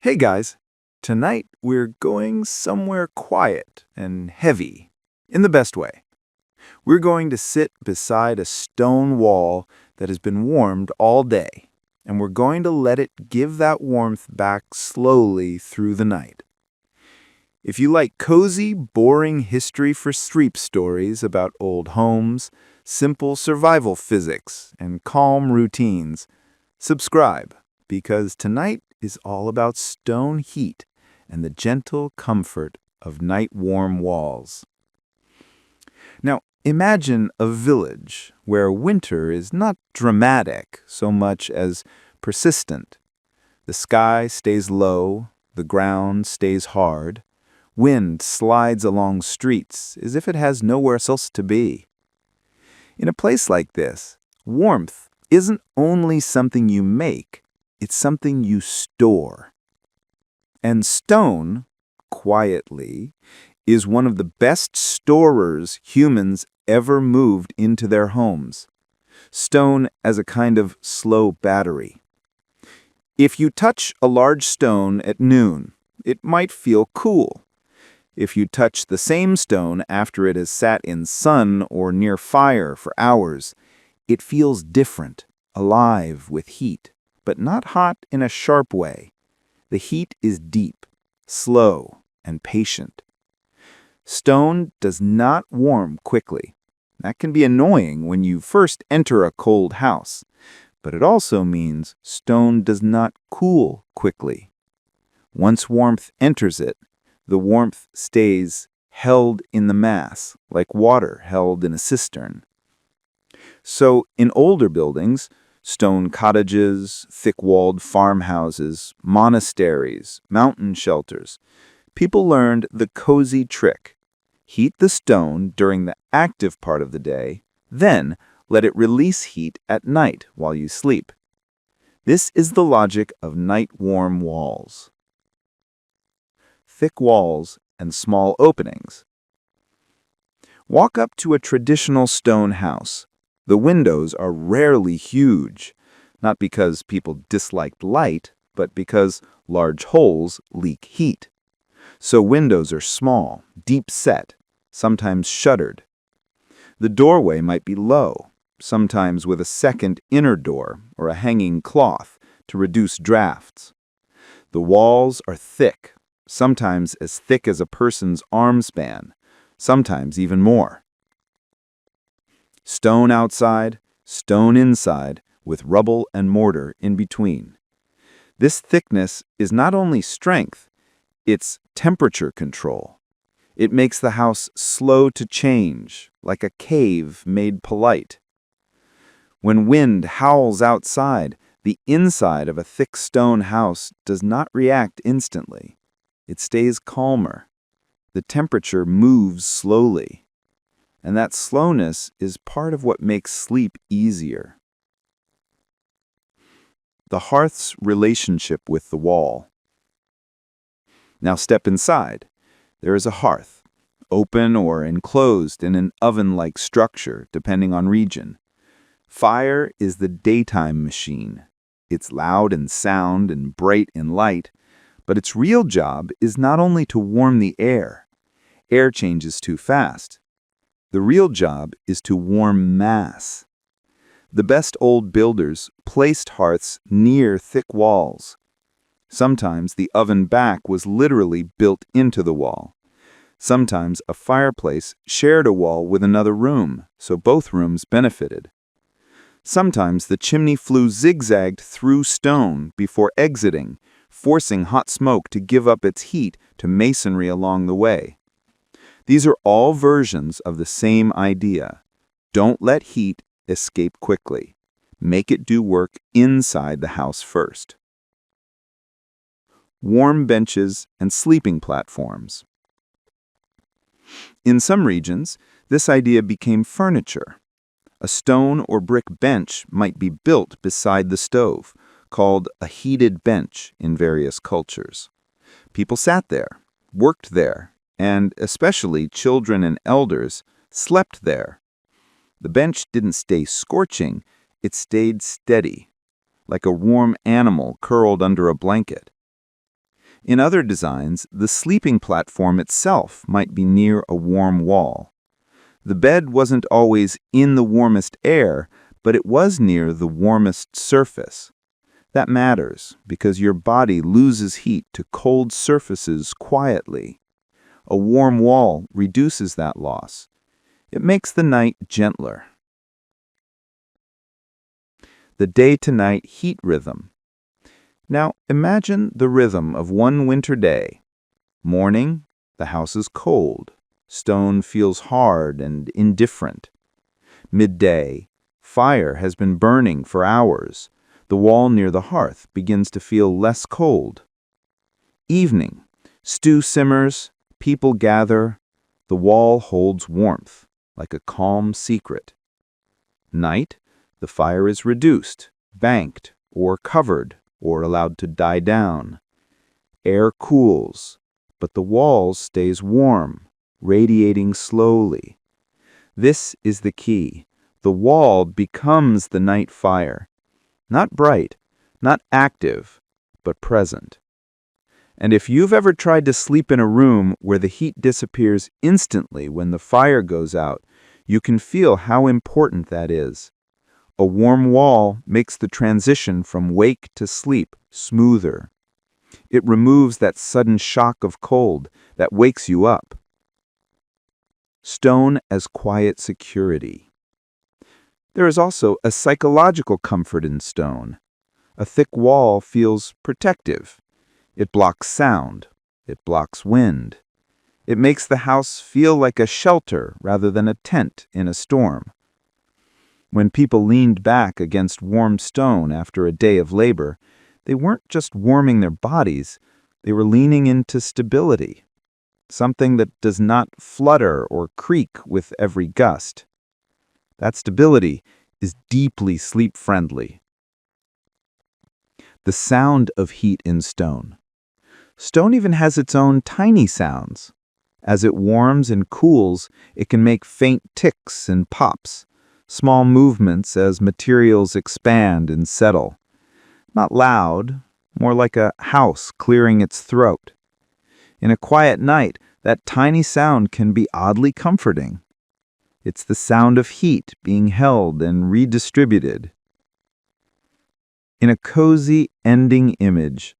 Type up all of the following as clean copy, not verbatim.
Hey guys, tonight we're going somewhere quiet and heavy, in the best way. We're going to sit beside a stone wall that has been warmed all day, and we're going to let it give that warmth back slowly through the night. If you like cozy, boring history for street stories about old homes, simple survival physics, and calm routines, subscribe, because tonight is all about stone heat and the gentle comfort of night-warm walls. Now, imagine a village where winter is not dramatic so much as persistent. The sky stays low, the ground stays hard, wind slides along streets as if it has nowhere else to be. In a place like this, warmth isn't only something you make, it's something you store. And stone, quietly, is one of the best storers humans ever moved into their homes. Stone as a kind of slow battery. If you touch a large stone at noon, it might feel cool. If you touch the same stone after it has sat in sun or near fire for hours, it feels different, alive with heat, but not hot in a sharp way. The heat is deep, slow, and patient. Stone does not warm quickly. That can be annoying when you first enter a cold house, but it also means stone does not cool quickly. Once warmth enters it, the warmth stays held in the mass, like water held in a cistern. So, in older buildings, stone cottages, thick-walled farmhouses, monasteries, mountain shelters, people learned the cozy trick. Heat the stone during the active part of the day, then let it release heat at night while you sleep. This is the logic of night-warm walls. Thick walls and small openings. Walk up to a traditional stone house. The windows are rarely huge, not because people disliked light, but because large holes leak heat. So windows are small, deep set, sometimes shuttered. The doorway might be low, sometimes with a second inner door or a hanging cloth to reduce drafts. The walls are thick, sometimes as thick as a person's arm span, sometimes even more. Stone outside, stone inside, with rubble and mortar in between. This thickness is not only strength, it's temperature control. It makes the house slow to change, like a cave made polite. When wind howls outside, the inside of a thick stone house does not react instantly. It stays calmer. The temperature moves slowly. And that slowness is part of what makes sleep easier. The hearth's relationship with the wall. Now step inside. There is a hearth, open or enclosed in an oven-like structure, depending on region. Fire is the daytime machine. It's loud in sound and bright in light, but its real job is not only to warm the air. Air changes too fast. The real job is to warm mass. The best old builders placed hearths near thick walls. Sometimes the oven back was literally built into the wall. Sometimes a fireplace shared a wall with another room, so both rooms benefited. Sometimes the chimney flue zigzagged through stone before exiting, forcing hot smoke to give up its heat to masonry along the way. These are all versions of the same idea. Don't let heat escape quickly. Make it do work inside the house first. Warm benches and sleeping platforms. In some regions, this idea became furniture. A stone or brick bench might be built beside the stove, called a heated bench in various cultures. People sat there, worked there, and especially children and elders slept there. The bench didn't stay scorching, it stayed steady, like a warm animal curled under a blanket. In other designs, the sleeping platform itself might be near a warm wall. The bed wasn't always in the warmest air, but it was near the warmest surface. That matters because your body loses heat to cold surfaces quietly. A warm wall reduces that loss. It makes the night gentler. The day-to-night heat rhythm. Now, imagine the rhythm of one winter day. Morning, the house is cold. Stone feels hard and indifferent. Midday, fire has been burning for hours. The wall near the hearth begins to feel less cold. Evening, stew simmers, people gather. The wall holds warmth, like a calm secret. Night, the fire is reduced, banked, or covered, or allowed to die down. Air cools, but the wall stays warm, radiating slowly. This is the key. The wall becomes the night fire. Not bright, not active, but present. And if you've ever tried to sleep in a room where the heat disappears instantly when the fire goes out, you can feel how important that is. A warm wall makes the transition from wake to sleep smoother. It removes that sudden shock of cold that wakes you up. Stone as quiet security. There is also a psychological comfort in stone. A thick wall feels protective. It blocks sound. It blocks wind. It makes the house feel like a shelter rather than a tent in a storm. When people leaned back against warm stone after a day of labor, they weren't just warming their bodies, they were leaning into stability, something that does not flutter or creak with every gust. That stability is deeply sleep-friendly. The sound of heat in stone. Stone even has its own tiny sounds. As it warms and cools, it can make faint ticks and pops, small movements as materials expand and settle. Not loud, more like a house clearing its throat. In a quiet night, that tiny sound can be oddly comforting. It's the sound of heat being held and redistributed. In a cozy ending image.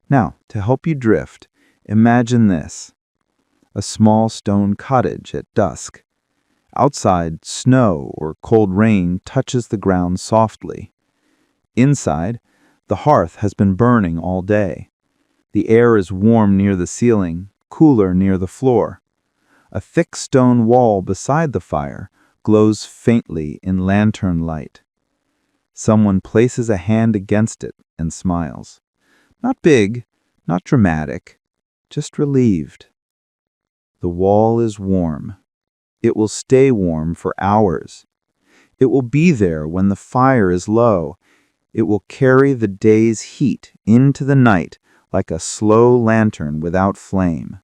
Now, to help you drift, imagine this. A small stone cottage at dusk. Outside, snow or cold rain touches the ground softly. Inside, the hearth has been burning all day. The air is warm near the ceiling, cooler near the floor. A thick stone wall beside the fire glows faintly in lantern light. Someone places a hand against it and smiles. Not big, not dramatic, just relieved. The wall is warm. It will stay warm for hours. It will be there when the fire is low. It will carry the day's heat into the night like a slow lantern without flame.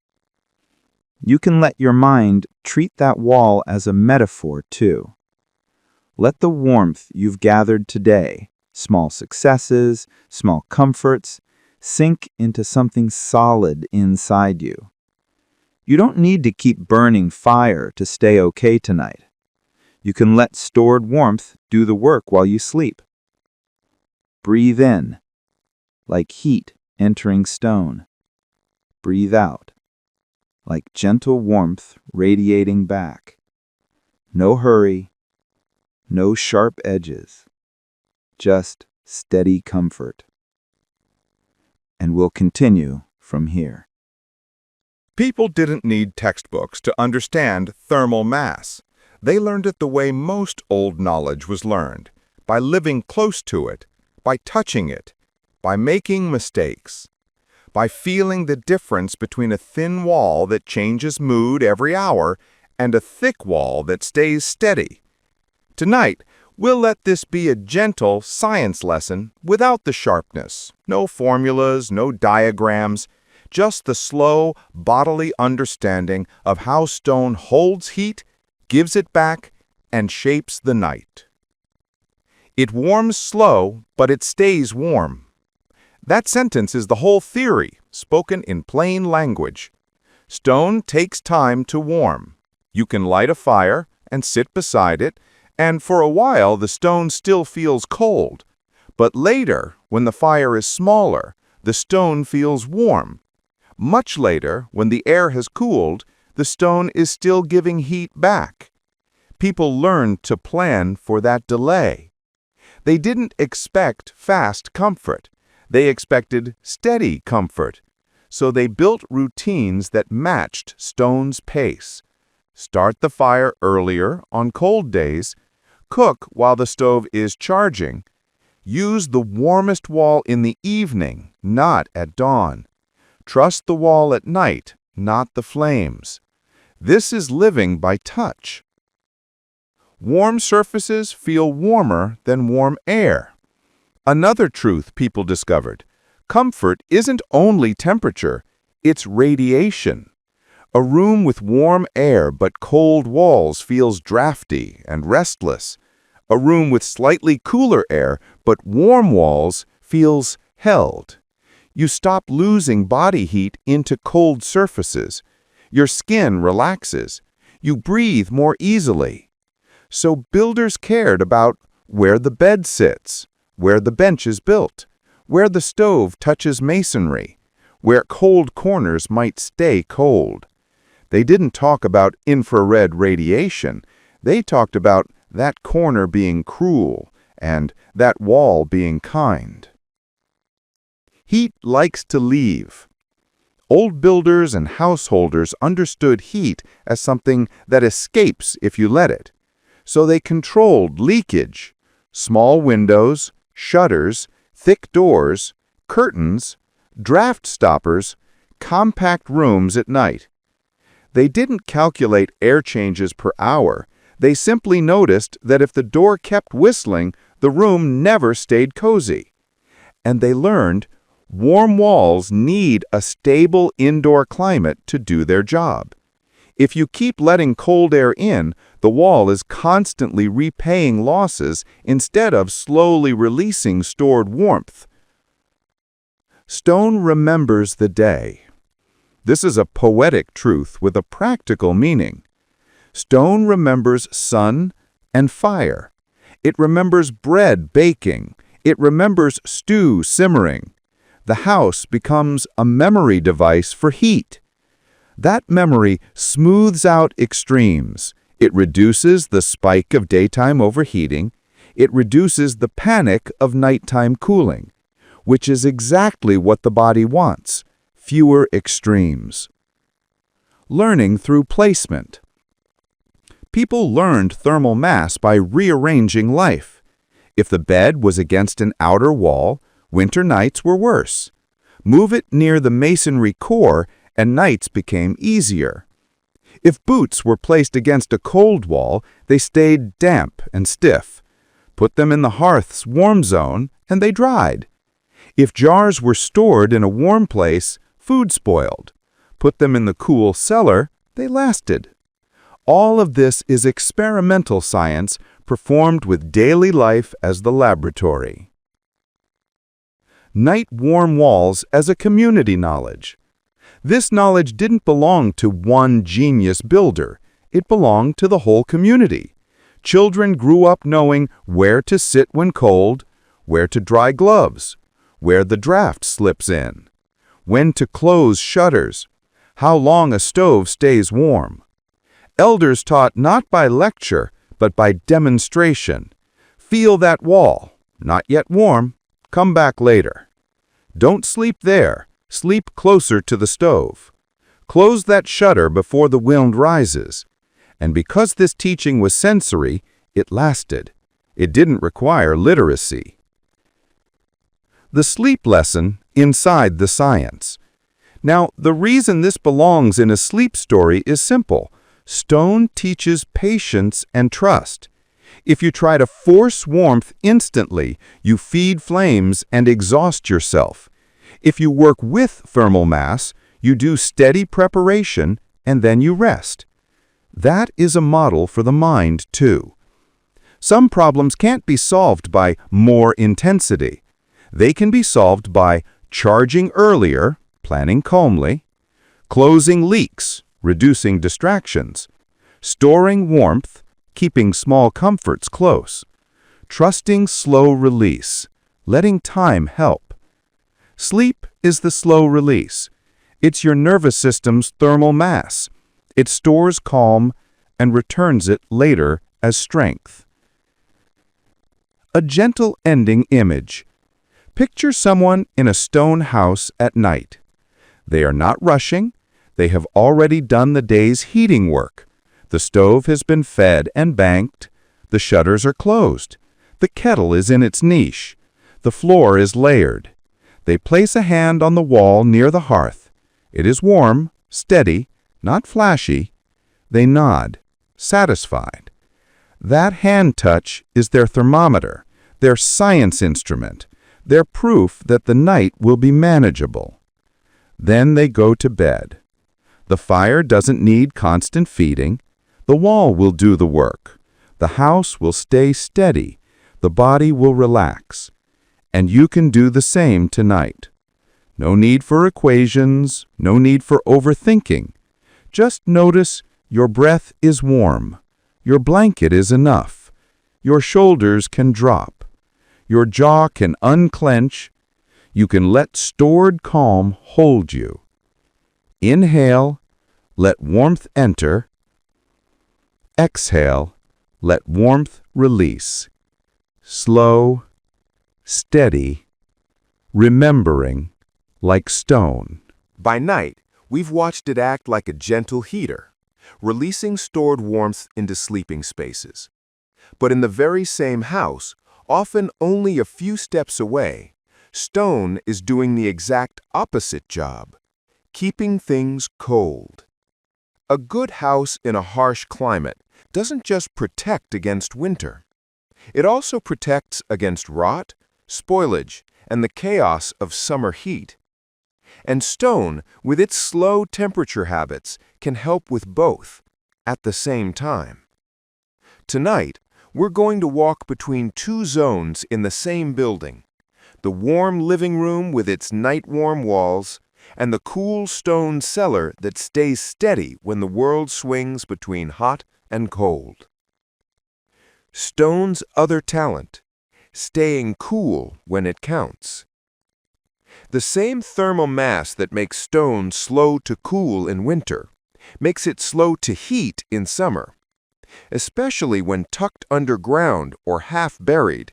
You can let your mind treat that wall as a metaphor, too. Let the warmth you've gathered today, small successes, small comforts, sink into something solid inside you. You don't need to keep burning fire to stay okay tonight. You can let stored warmth do the work while you sleep. Breathe in, like heat entering stone. Breathe out, like gentle warmth radiating back. No hurry, no sharp edges, just steady comfort. And we'll continue from here. People didn't need textbooks to understand thermal mass. They learned it the way most old knowledge was learned, by living close to it, by touching it, by making mistakes, by feeling the difference between a thin wall that changes mood every hour and a thick wall that stays steady. Tonight, we'll let this be a gentle science lesson without the sharpness. No formulas, no diagrams, just the slow, bodily understanding of how stone holds heat, gives it back, and shapes the night. It warms slow, but it stays warm. That sentence is the whole theory, spoken in plain language. Stone takes time to warm. You can light a fire and sit beside it, and for a while the stone still feels cold. But later, when the fire is smaller, the stone feels warm. Much later, when the air has cooled, the stone is still giving heat back. People learned to plan for that delay. They didn't expect fast comfort. They expected steady comfort. So they built routines that matched stone's pace. Start the fire earlier on cold days. Cook while the stove is charging. Use the warmest wall in the evening, not at dawn. Trust the wall at night, not the flames. This is living by touch. Warm surfaces feel warmer than warm air. Another truth people discovered: comfort isn't only temperature, it's radiation. A room with warm air but cold walls feels drafty and restless. A room with slightly cooler air but warm walls feels held. You stop losing body heat into cold surfaces. Your skin relaxes. You breathe more easily. So builders cared about where the bed sits, where the bench is built, where the stove touches masonry, where cold corners might stay cold. They didn't talk about infrared radiation. They talked about that corner being cruel and that wall being kind. Heat likes to leave. Old builders and householders understood heat as something that escapes if you let it. So they controlled leakage. Small windows, shutters, thick doors, curtains, draft stoppers, compact rooms at night. They didn't calculate air changes per hour. They simply noticed that if the door kept whistling, the room never stayed cozy. And they learned warm walls need a stable indoor climate to do their job. If you keep letting cold air in, the wall is constantly repaying losses instead of slowly releasing stored warmth. Stone remembers the day. This is a poetic truth with a practical meaning. Stone remembers sun and fire. It remembers bread baking. It remembers stew simmering. The house becomes a memory device for heat. That memory smooths out extremes. It reduces the spike of daytime overheating. It reduces the panic of nighttime cooling, which is exactly what the body wants: fewer extremes. Learning through placement. People learned thermal mass by rearranging life. If the bed was against an outer wall, winter nights were worse. Move it near the masonry core, and nights became easier. If boots were placed against a cold wall, they stayed damp and stiff. Put them in the hearth's warm zone, and they dried. If jars were stored in a warm place, food spoiled. Put them in the cool cellar, they lasted. All of this is experimental science performed with daily life as the laboratory. Night warm walls as a community knowledge. This knowledge didn't belong to one genius builder. It belonged to the whole community. Children grew up knowing where to sit when cold, where to dry gloves, where the draft slips in, when to close shutters, how long a stove stays warm. Elders taught not by lecture, but by demonstration. Feel that wall, not yet warm, come back later. Don't sleep there, sleep closer to the stove. Close that shutter before the wind rises. And because this teaching was sensory, it lasted. It didn't require literacy. The sleep lesson inside the science. Now, the reason this belongs in a sleep story is simple. Stone teaches patience and trust. If you try to force warmth instantly, you feed flames and exhaust yourself. If you work with thermal mass, you do steady preparation and then you rest. That is a model for the mind, too. Some problems can't be solved by more intensity. They can be solved by charging earlier, planning calmly, closing leaks, reducing distractions, storing warmth, keeping small comforts close, trusting slow release, letting time help. Sleep is the slow release. It's your nervous system's thermal mass. It stores calm and returns it later as strength. A gentle ending image. Picture someone in a stone house at night. They are not rushing. They have already done the day's heating work. The stove has been fed and banked. The shutters are closed. The kettle is in its niche. The floor is layered. They place a hand on the wall near the hearth. It is warm, steady, not flashy. They nod, satisfied. That hand touch is their thermometer, their science instrument, their proof that the night will be manageable. Then they go to bed. The fire doesn't need constant feeding. The wall will do the work. The house will stay steady. The body will relax. And you can do the same tonight. No need for equations, no need for overthinking. Just notice your breath is warm. Your blanket is enough. Your shoulders can drop. Your jaw can unclench. You can let stored calm hold you. Inhale, let warmth enter. Exhale, let warmth release. Slow, steady, remembering, like stone. By night, we've watched it act like a gentle heater, releasing stored warmth into sleeping spaces. But in the very same house, often only a few steps away, stone is doing the exact opposite job, keeping things cold. A good house in a harsh climate doesn't just protect against winter. It also protects against rot, spoilage, and the chaos of summer heat. And stone, with its slow temperature habits, can help with both at the same time. Tonight, we're going to walk between two zones in the same building, the warm living room with its night-warm walls, and the cool stone cellar that stays steady when the world swings between hot and cold. Stone's other talent, staying cool when it counts. The same thermal mass that makes stone slow to cool in winter makes it slow to heat in summer. Especially when tucked underground or half buried,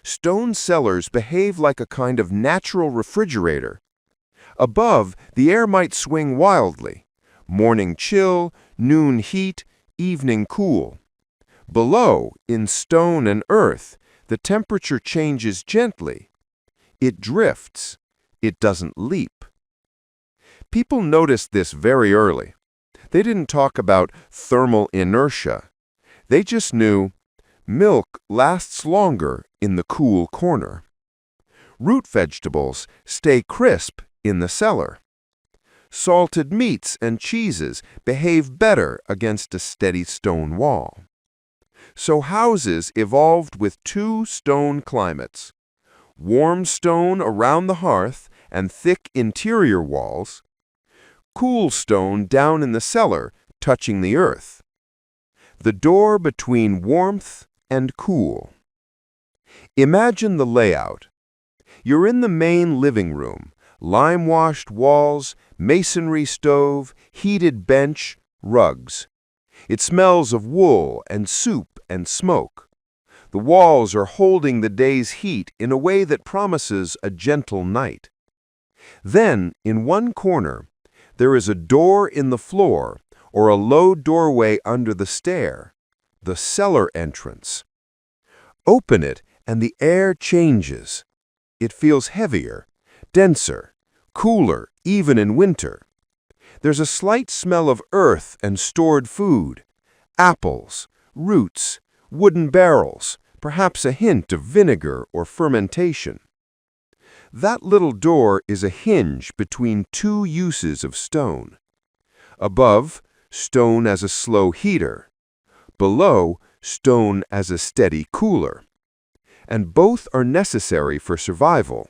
stone cellars behave like a kind of natural refrigerator. Above, the air might swing wildly. Morning chill, noon heat, evening cool. Below, in stone and earth, the temperature changes gently. It drifts. It doesn't leap. People noticed this very early. They didn't talk about thermal inertia. They just knew milk lasts longer in the cool corner. Root vegetables stay crisp in the cellar. Salted meats and cheeses behave better against a steady stone wall. So houses evolved with two stone climates. Warm stone around the hearth and thick interior walls. Cool stone down in the cellar, touching the earth. The door between warmth and cool. Imagine the layout. You're in the main living room, lime-washed walls, masonry stove, heated bench, rugs. It smells of wool and soup and smoke. The walls are holding the day's heat in a way that promises a gentle night. Then, in one corner, there is a door in the floor or a low doorway under the stair, the cellar entrance. Open it and the air changes. It feels heavier, denser, cooler even in winter. There's a slight smell of earth and stored food, apples, roots, wooden barrels, perhaps a hint of vinegar or fermentation. That little door is a hinge between two uses of stone. Above, stone as a slow heater. Below, stone as a steady cooler. And both are necessary for survival.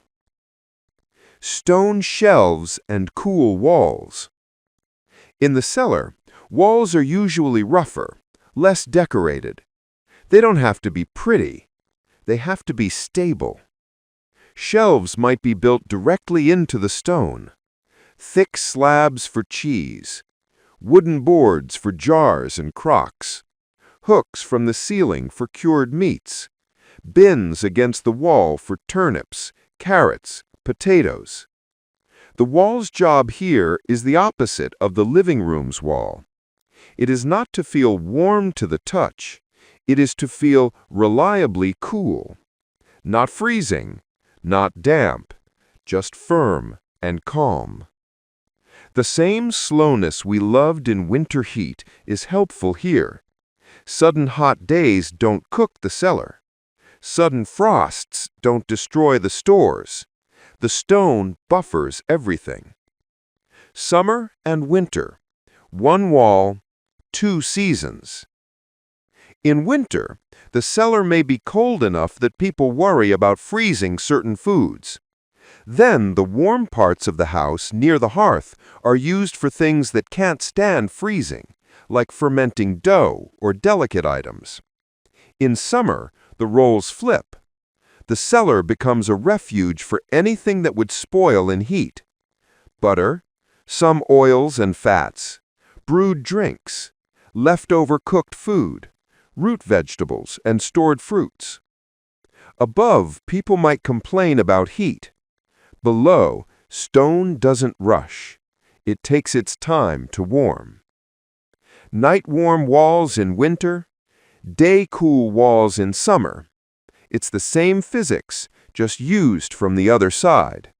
stone shelves, and cool walls. In the cellar, walls are usually rougher, less decorated. They don't have to be pretty. They have to be stable. Shelves might be built directly into the stone. Thick slabs for cheese, wooden boards for jars and crocks, hooks from the ceiling for cured meats, bins against the wall for turnips, carrots, potatoes. The wall's job here is the opposite of the living room's wall. It is not to feel warm to the touch. It is to feel reliably cool. Not freezing, not damp, just firm and calm. The same slowness we loved in winter heat is helpful here. Sudden hot days don't cook the cellar. Sudden frosts don't destroy the stores. The stone buffers everything. Summer and winter, one wall, two seasons. In winter, the cellar may be cold enough that people worry about freezing certain foods. Then the warm parts of the house near the hearth are used for things that can't stand freezing, like fermenting dough or delicate items. In summer, the roles flip. The cellar becomes a refuge for anything that would spoil in heat. Butter, some oils and fats, brewed drinks, leftover cooked food, root vegetables, and stored fruits. Above, people might complain about heat. Below, stone doesn't rush. It takes its time to warm. Night-warm walls in winter, day-cool walls in summer. It's the same physics, just used from the other side.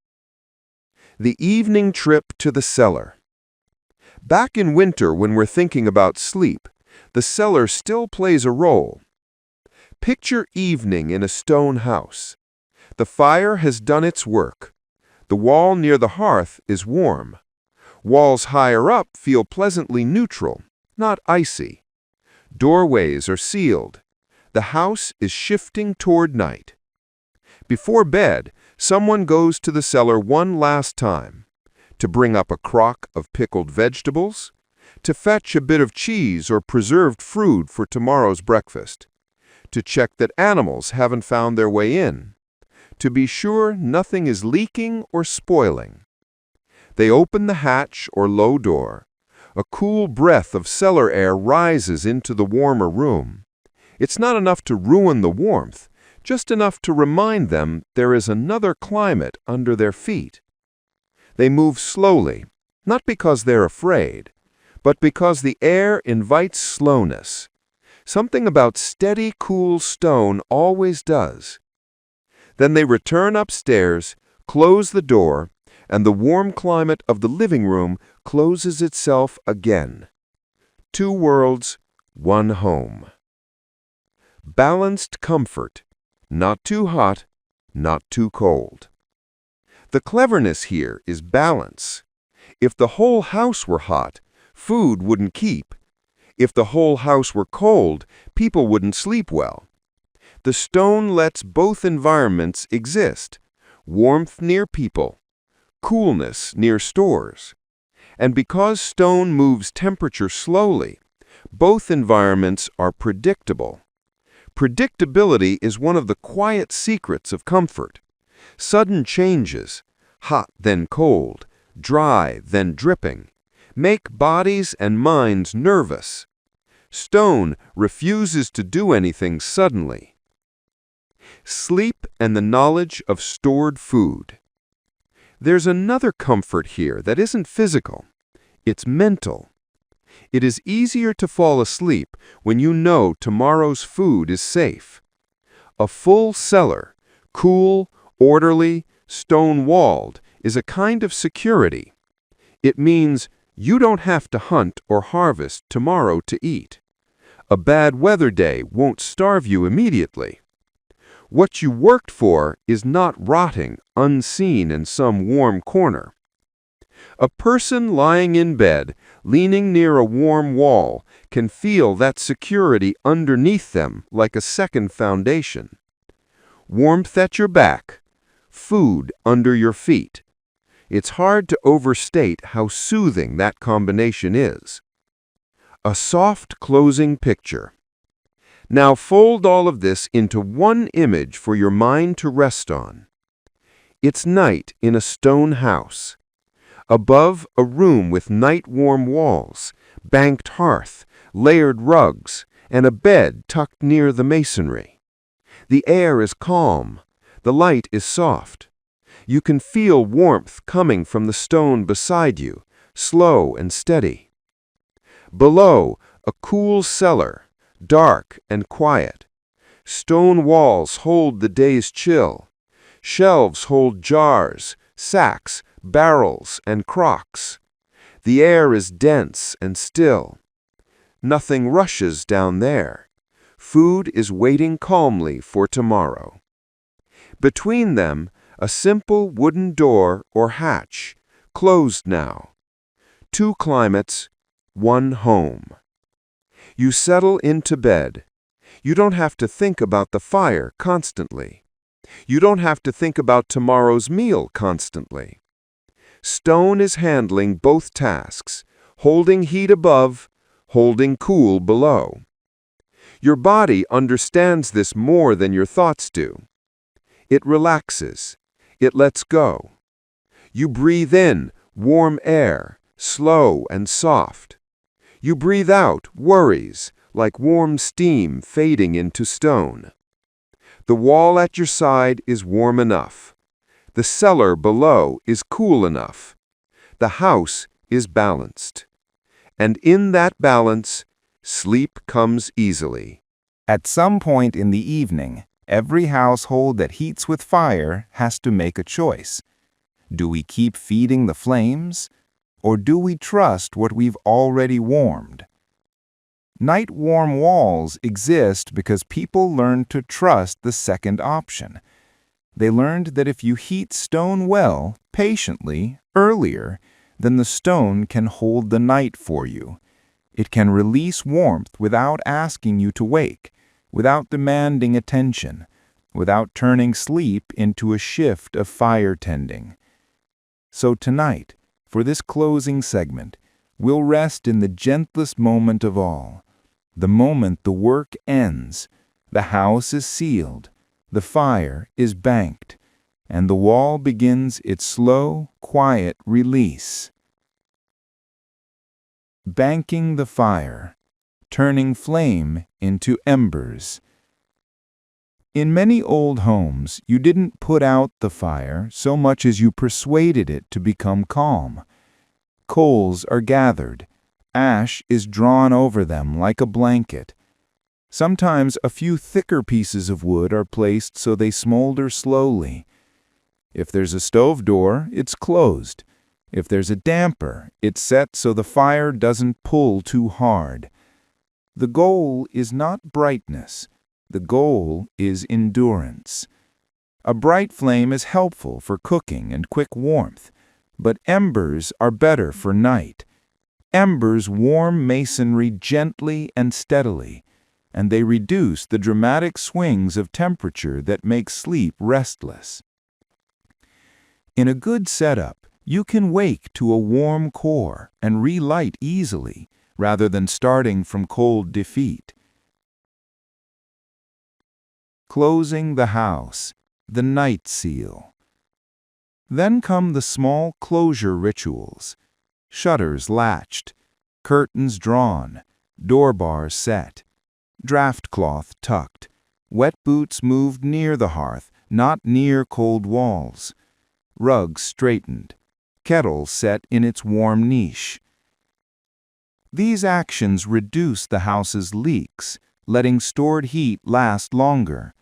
The evening trip to the cellar. Back in winter, when we're thinking about sleep, the cellar still plays a role. Picture evening in a stone house. The fire has done its work. The wall near the hearth is warm. Walls higher up feel pleasantly neutral, not icy. Doorways are sealed. The house is shifting toward night. Before bed, someone goes to the cellar one last time, to bring up a crock of pickled vegetables, to fetch a bit of cheese or preserved fruit for tomorrow's breakfast, to check that animals haven't found their way in, to be sure nothing is leaking or spoiling. They open the hatch or low door. A cool breath of cellar air rises into the warmer room. It's not enough to ruin the warmth, just enough to remind them there is another climate under their feet. They move slowly, not because they're afraid, but because the air invites slowness. Something about steady, cool stone always does. Then they return upstairs, close the door, and the warm climate of the living room closes itself again. Two worlds, one home. Balanced comfort, not too hot, not too cold. The cleverness here is balance. If the whole house were hot, food wouldn't keep. If the whole house were cold, people wouldn't sleep well. The stone lets both environments exist, warmth near people, coolness near stores. And because stone moves temperature slowly, both environments are predictable. Predictability is one of the quiet secrets of comfort. Sudden changes, hot then cold, dry then dripping, make bodies and minds nervous. Stone refuses to do anything suddenly. Sleep and the knowledge of stored food. There's another comfort here that isn't physical. It's mental. It is easier to fall asleep when you know tomorrow's food is safe. A full cellar, cool, orderly, stone-walled, is a kind of security. It means you don't have to hunt or harvest tomorrow to eat. A bad weather day won't starve you immediately. What you worked for is not rotting unseen in some warm corner. A person lying in bed, leaning near a warm wall, can feel that security underneath them like a second foundation. Warmth at your back, food under your feet, It's hard to overstate how soothing that combination is. A soft closing picture. Now fold all of this into one image for your mind to rest on. It's night in a stone house. Above, a room with night-warm walls, banked hearth, layered rugs, and a bed tucked near the masonry. The air is calm. The light is soft. You can feel warmth coming from the stone beside you, slow and steady. Below, a cool cellar, dark and quiet. Stone walls hold the day's chill. Shelves hold jars, sacks, barrels, and crocks. The air is dense and still. Nothing rushes down there. Food is waiting calmly for tomorrow. Between them, a simple wooden door or hatch, closed now. 2 climates, 1 home. You settle into bed. You don't have to think about the fire constantly. You don't have to think about tomorrow's meal constantly. Stone is handling both tasks, holding heat above, holding cool below. Your body understands this more than your thoughts do. It relaxes. It lets go. You breathe in warm air, slow and soft. You breathe out worries, like warm steam fading into stone. The wall at your side is warm enough. The cellar below is cool enough. The house is balanced. And in that balance, sleep comes easily. At some point in the evening, every household that heats with fire has to make a choice. Do we keep feeding the flames, or do we trust what we've already warmed? Night-warm walls exist because people learned to trust the second option. They learned that if you heat stone well, patiently, earlier, then the stone can hold the night for you. It can release warmth without asking you to wake, without demanding attention, without turning sleep into a shift of fire tending. So tonight, for this closing segment, we'll rest in the gentlest moment of all, the moment the work ends, the house is sealed, the fire is banked, and the wall begins its slow, quiet release. Banking the fire, turning flame into embers. In many old homes, you didn't put out the fire so much as you persuaded it to become calm. Coals are gathered. Ash is drawn over them like a blanket. Sometimes a few thicker pieces of wood are placed so they smolder slowly. If there's a stove door, it's closed. If there's a damper, it's set so the fire doesn't pull too hard. The goal is not brightness. The goal is endurance. A bright flame is helpful for cooking and quick warmth, but embers are better for night. Embers warm masonry gently and steadily, and they reduce the dramatic swings of temperature that make sleep restless. In a good setup, you can wake to a warm core and relight easily, rather than starting from cold defeat. Closing the house, the night seal. Then come the small closure rituals. Shutters latched, curtains drawn, door bars set, draft cloth tucked, wet boots moved near the hearth, not near cold walls, rugs straightened, kettle set in its warm niche. These actions reduce the house's leaks, letting stored heat last longer.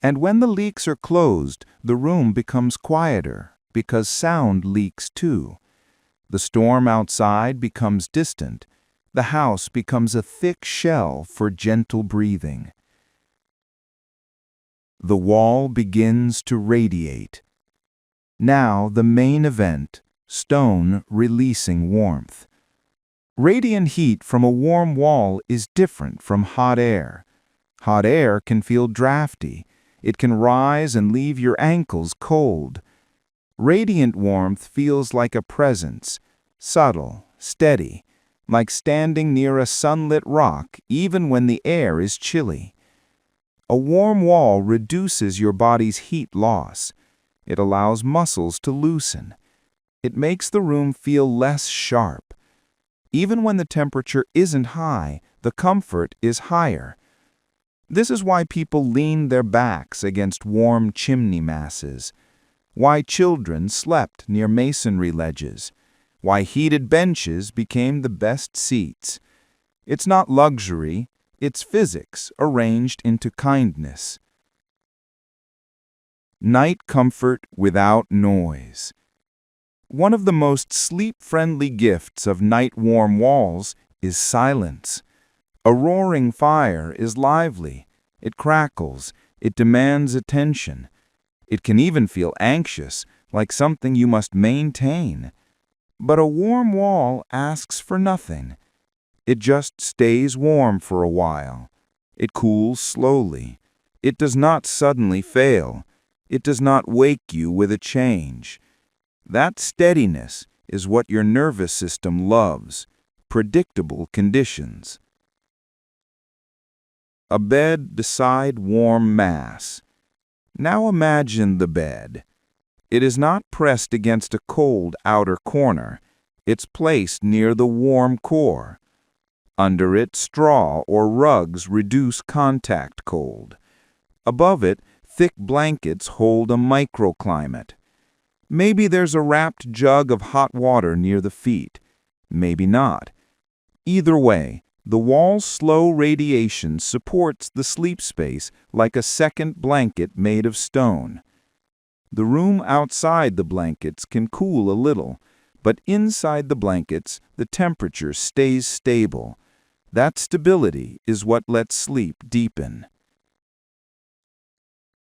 And when the leaks are closed, the room becomes quieter, because sound leaks too. The storm outside becomes distant. The house becomes a thick shell for gentle breathing. The wall begins to radiate. Now the main event, stone releasing warmth. Radiant heat from a warm wall is different from hot air. Hot air can feel drafty. It can rise and leave your ankles cold. Radiant warmth feels like a presence, subtle, steady, like standing near a sunlit rock even when the air is chilly. A warm wall reduces your body's heat loss. It allows muscles to loosen. It makes the room feel less sharp. Even when the temperature isn't high, the comfort is higher. This is why people lean their backs against warm chimney masses, why children slept near masonry ledges, why heated benches became the best seats. It's not luxury, it's physics arranged into kindness. Night comfort without noise. One of the most sleep-friendly gifts of night-warm walls is silence. A roaring fire is lively. It crackles. It demands attention. It can even feel anxious, like something you must maintain. But a warm wall asks for nothing. It just stays warm for a while. It cools slowly. It does not suddenly fail. It does not wake you with a change. That steadiness is what your nervous system loves, predictable conditions. A bed beside warm mass. Now imagine the bed. It is not pressed against a cold outer corner. It's placed near the warm core. Under it, straw or rugs reduce contact cold. Above it, thick blankets hold a microclimate. Maybe there's a wrapped jug of hot water near the feet. Maybe not. Either way, the wall's slow radiation supports the sleep space like a second blanket made of stone. The room outside the blankets can cool a little, but inside the blankets, the temperature stays stable. That stability is what lets sleep deepen.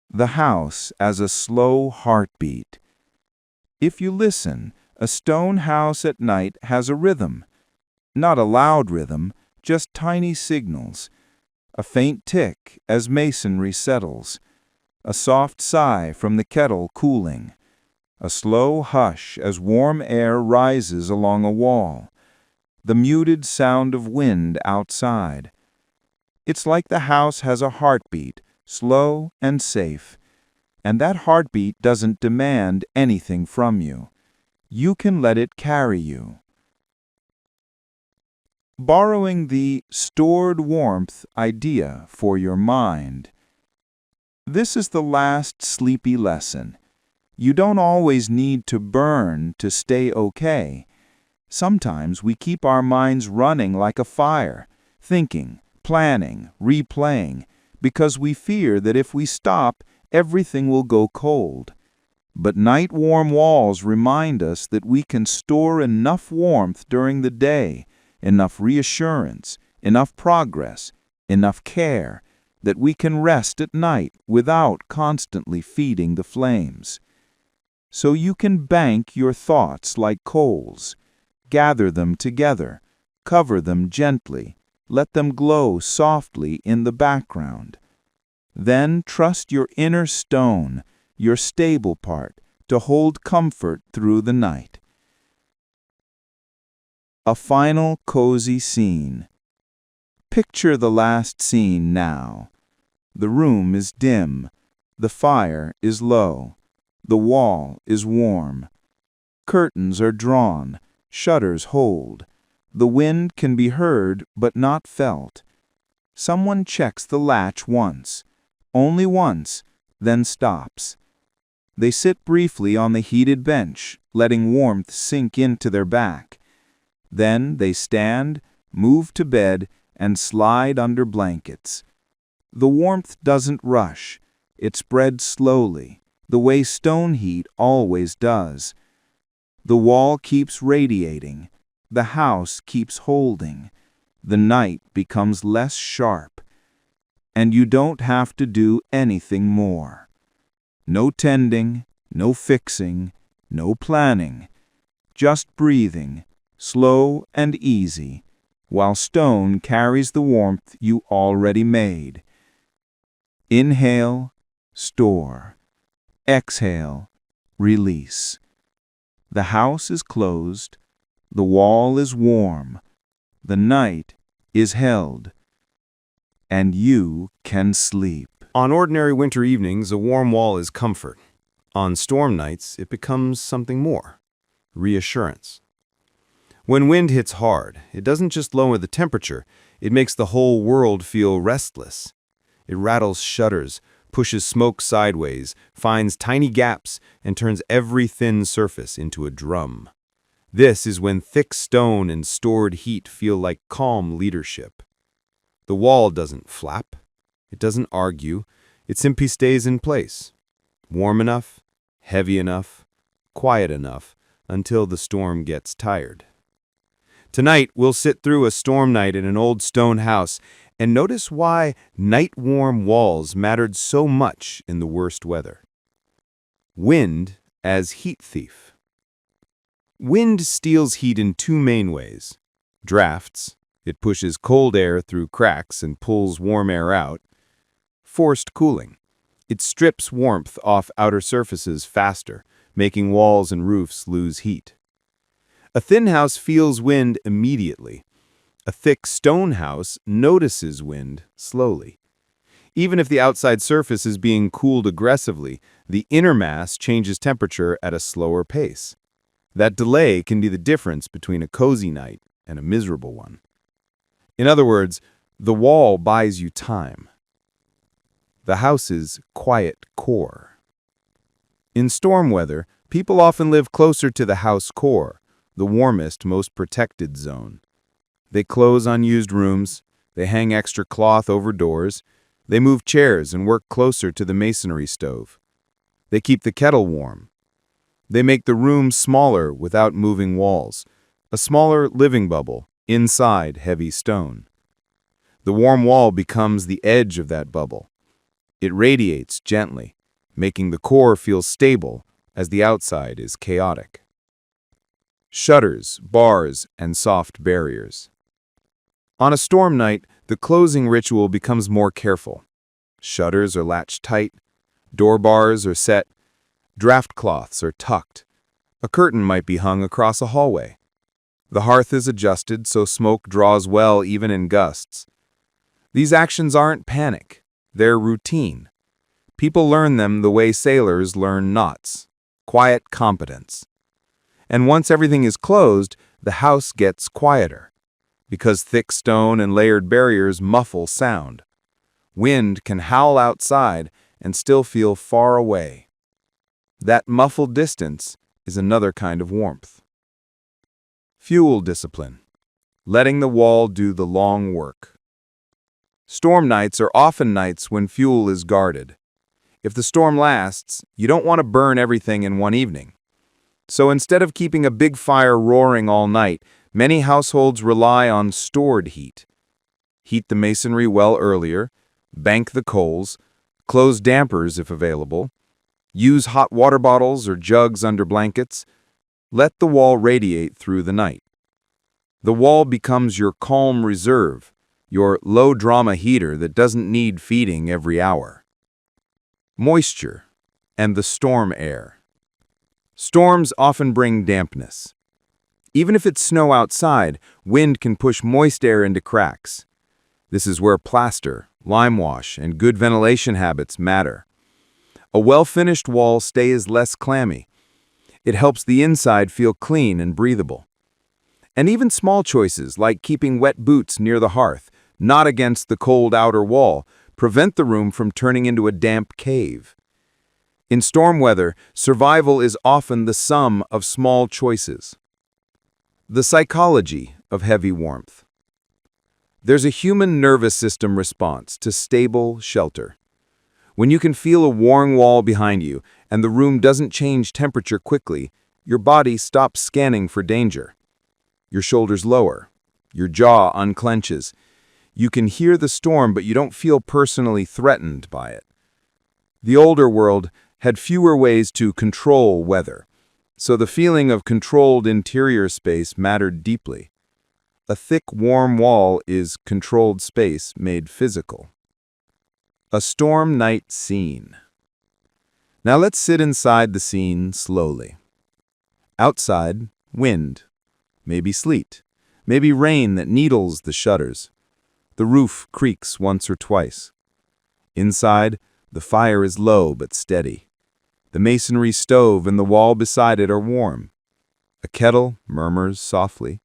The house as a slow heartbeat. If you listen, a stone house at night has a rhythm. Not a loud rhythm, just tiny signals. A faint tick as masonry settles. A soft sigh from the kettle cooling. A slow hush as warm air rises along a wall. The muted sound of wind outside. It's like the house has a heartbeat, slow and safe. And that heartbeat doesn't demand anything from you. You can let it carry you. Borrowing the stored warmth idea for your mind. This is the last sleepy lesson. You don't always need to burn to stay okay. Sometimes we keep our minds running like a fire, thinking, planning, replaying, because we fear that if we stop, everything will go cold. But night-warm walls remind us that we can store enough warmth during the day, enough reassurance, enough progress, enough care, that we can rest at night without constantly feeding the flames. So you can bank your thoughts like coals, gather them together, cover them gently, let them glow softly in the background. Then trust your inner stone, your stable part, to hold comfort through the night. A final cozy scene. Picture the last scene now. The room is dim. The fire is low. The wall is warm. Curtains are drawn. Shutters hold. The wind can be heard but not felt. Someone checks the latch once. Only once, then stops. They sit briefly on the heated bench, letting warmth sink into their back. Then they stand, move to bed, and slide under blankets. The warmth doesn't rush. It spreads slowly, the way stone heat always does. The wall keeps radiating. The house keeps holding. The night becomes less sharp. And you don't have to do anything more. No tending, no fixing, no planning. Just breathing, slow and easy, while stone carries the warmth you already made. Inhale, store. Exhale, release. The house is closed, the wall is warm, the night is held, and you can sleep. On ordinary winter evenings, a warm wall is comfort. On storm nights, it becomes something more: reassurance. When wind hits hard, it doesn't just lower the temperature, it makes the whole world feel restless. It rattles shutters, pushes smoke sideways, finds tiny gaps, and turns every thin surface into a drum. This is when thick stone and stored heat feel like calm leadership. The wall doesn't flap. It doesn't argue. It simply stays in place. Warm enough, heavy enough, quiet enough, until the storm gets tired. Tonight, we'll sit through a storm night in an old stone house and notice why night-warm walls mattered so much in the worst weather. Wind as heat thief. Wind steals heat in two main ways: drafts. It pushes cold air through cracks and pulls warm air out. Forced cooling. It strips warmth off outer surfaces faster, making walls and roofs lose heat. A thin house feels wind immediately. A thick stone house notices wind slowly. Even if the outside surface is being cooled aggressively, the inner mass changes temperature at a slower pace. That delay can be the difference between a cozy night and a miserable one. In other words, the wall buys you time. The house's quiet core. In storm weather, people often live closer to the house core, the warmest, most protected zone. They close unused rooms, they hang extra cloth over doors, they move chairs and work closer to the masonry stove. They keep the kettle warm. They make the room smaller without moving walls, a smaller living bubble inside heavy stone. The warm wall becomes the edge of that bubble. It radiates gently, making the core feel stable as the outside is chaotic. Shutters, bars, and soft barriers. On a storm night, the closing ritual becomes more careful. Shutters are latched tight, door bars are set, draft cloths are tucked. A curtain might be hung across a hallway. The hearth is adjusted so smoke draws well even in gusts. These actions aren't panic. They're routine. People learn them the way sailors learn knots: quiet competence. And once everything is closed, the house gets quieter, because thick stone and layered barriers muffle sound. Wind can howl outside and still feel far away. That muffled distance is another kind of warmth. Fuel discipline. Letting the wall do the long work. Storm nights are often nights when fuel is guarded. If the storm lasts, you don't want to burn everything in one evening. So instead of keeping a big fire roaring all night, many households rely on stored heat. Heat the masonry well earlier, bank the coals, close dampers if available, use hot water bottles or jugs under blankets. Let the wall radiate through the night. The wall becomes your calm reserve, your low-drama heater that doesn't need feeding every hour. Moisture and the storm air. Storms often bring dampness. Even if it's snow outside, wind can push moist air into cracks. This is where plaster, lime wash, and good ventilation habits matter. A well-finished wall stays less clammy. It helps the inside feel clean and breathable. And even small choices like keeping wet boots near the hearth, not against the cold outer wall, prevent the room from turning into a damp cave. In storm weather, survival is often the sum of small choices. The psychology of heavy warmth. There's a human nervous system response to stable shelter. When you can feel a warm wall behind you and the room doesn't change temperature quickly, your body stops scanning for danger. Your shoulders lower, your jaw unclenches. You can hear the storm, but you don't feel personally threatened by it. The older world had fewer ways to control weather, so the feeling of controlled interior space mattered deeply. A thick, warm wall is controlled space made physical. A storm night scene. Now let's sit inside the scene slowly. Outside, wind, maybe sleet, maybe rain that needles the shutters. The roof creaks once or twice. Inside, the fire is low but steady. The masonry stove and the wall beside it are warm. A kettle murmurs softly.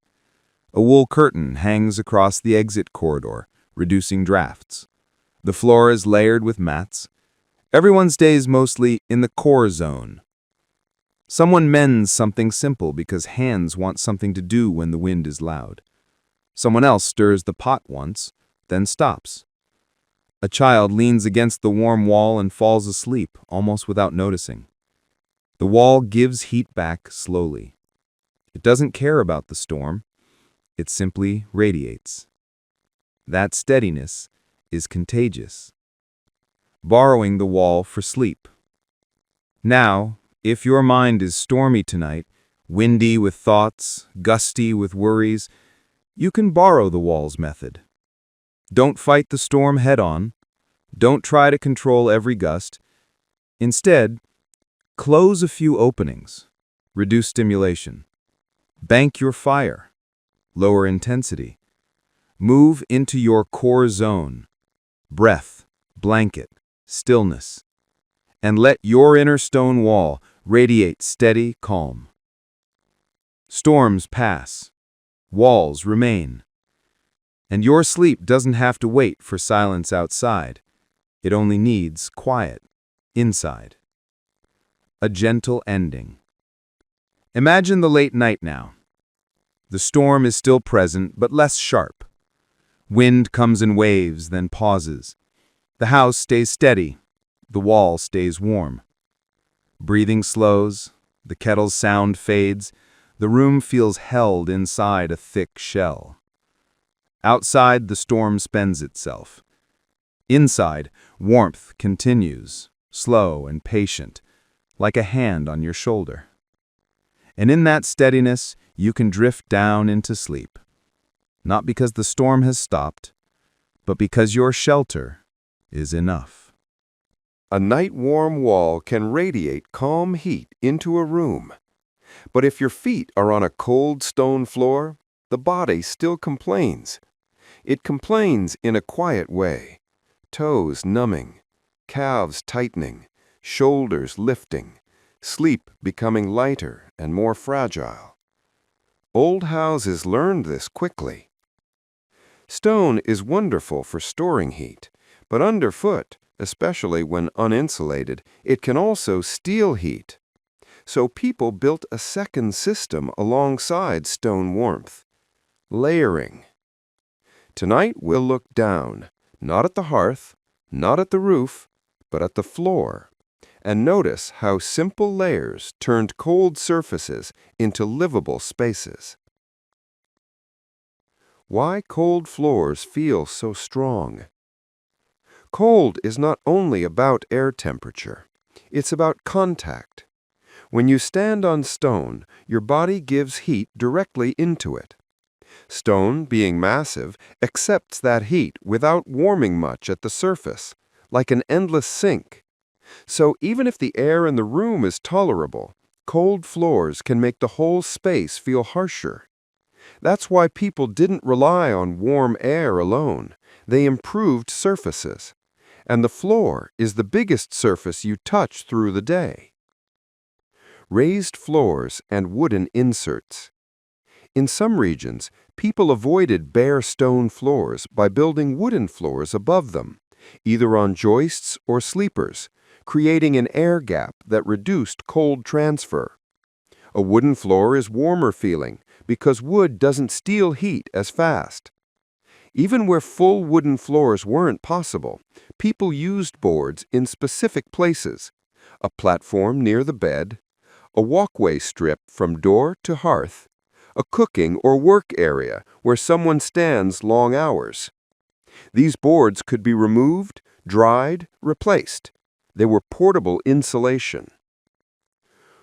A wool curtain hangs across the exit corridor, reducing drafts. The floor is layered with mats. Everyone stays mostly in the core zone. Someone mends something simple because hands want something to do when the wind is loud. Someone else stirs the pot once, then stops. A child leans against the warm wall and falls asleep, almost without noticing. The wall gives heat back slowly. It doesn't care about the storm. It simply radiates. That steadiness is contagious. Borrowing the wall for sleep. Now, if your mind is stormy tonight, windy with thoughts, gusty with worries, you can borrow the wall's method. Don't fight the storm head-on. Don't try to control every gust. Instead, close a few openings. Reduce stimulation. Bank your fire. Lower intensity. Move into your core zone. Breath, blanket, stillness. And let your inner stone wall radiate steady calm. Storms pass. Walls remain. And your sleep doesn't have to wait for silence outside. It only needs quiet inside. A gentle ending. Imagine the late night now. The storm is still present, but less sharp. Wind comes in waves, then pauses. The house stays steady. The wall stays warm. Breathing slows. The kettle's sound fades. The room feels held inside a thick shell. Outside, the storm spends itself. Inside, warmth continues, slow and patient, like a hand on your shoulder. And in that steadiness, you can drift down into sleep. Not because the storm has stopped, but because your shelter is enough. A night-warm wall can radiate calm heat into a room. But if your feet are on a cold stone floor, the body still complains. It complains in a quiet way. Toes numbing, calves tightening, shoulders lifting, sleep becoming lighter and more fragile. Old houses learned this quickly. Stone is wonderful for storing heat, but underfoot, especially when uninsulated, it can also steal heat. So people built a second system alongside stone warmth: layering. Tonight we'll look down, not at the hearth, not at the roof, but at the floor, and notice how simple layers turned cold surfaces into livable spaces. Why cold floors feel so strong? Cold is not only about air temperature, it's about contact. When you stand on stone, your body gives heat directly into it. Stone, being massive, accepts that heat without warming much at the surface, like an endless sink. So even if the air in the room is tolerable, cold floors can make the whole space feel harsher. That's why people didn't rely on warm air alone. They improved surfaces. And the floor is the biggest surface you touch through the day. Raised floors and wooden inserts. In some regions, people avoided bare stone floors by building wooden floors above them, either on joists or sleepers, creating an air gap that reduced cold transfer. A wooden floor is warmer feeling because wood doesn't steal heat as fast. Even where full wooden floors weren't possible, people used boards in specific places: a platform near the bed, a walkway strip from door to hearth, a cooking or work area where someone stands long hours. These boards could be removed, dried, replaced. They were portable insulation.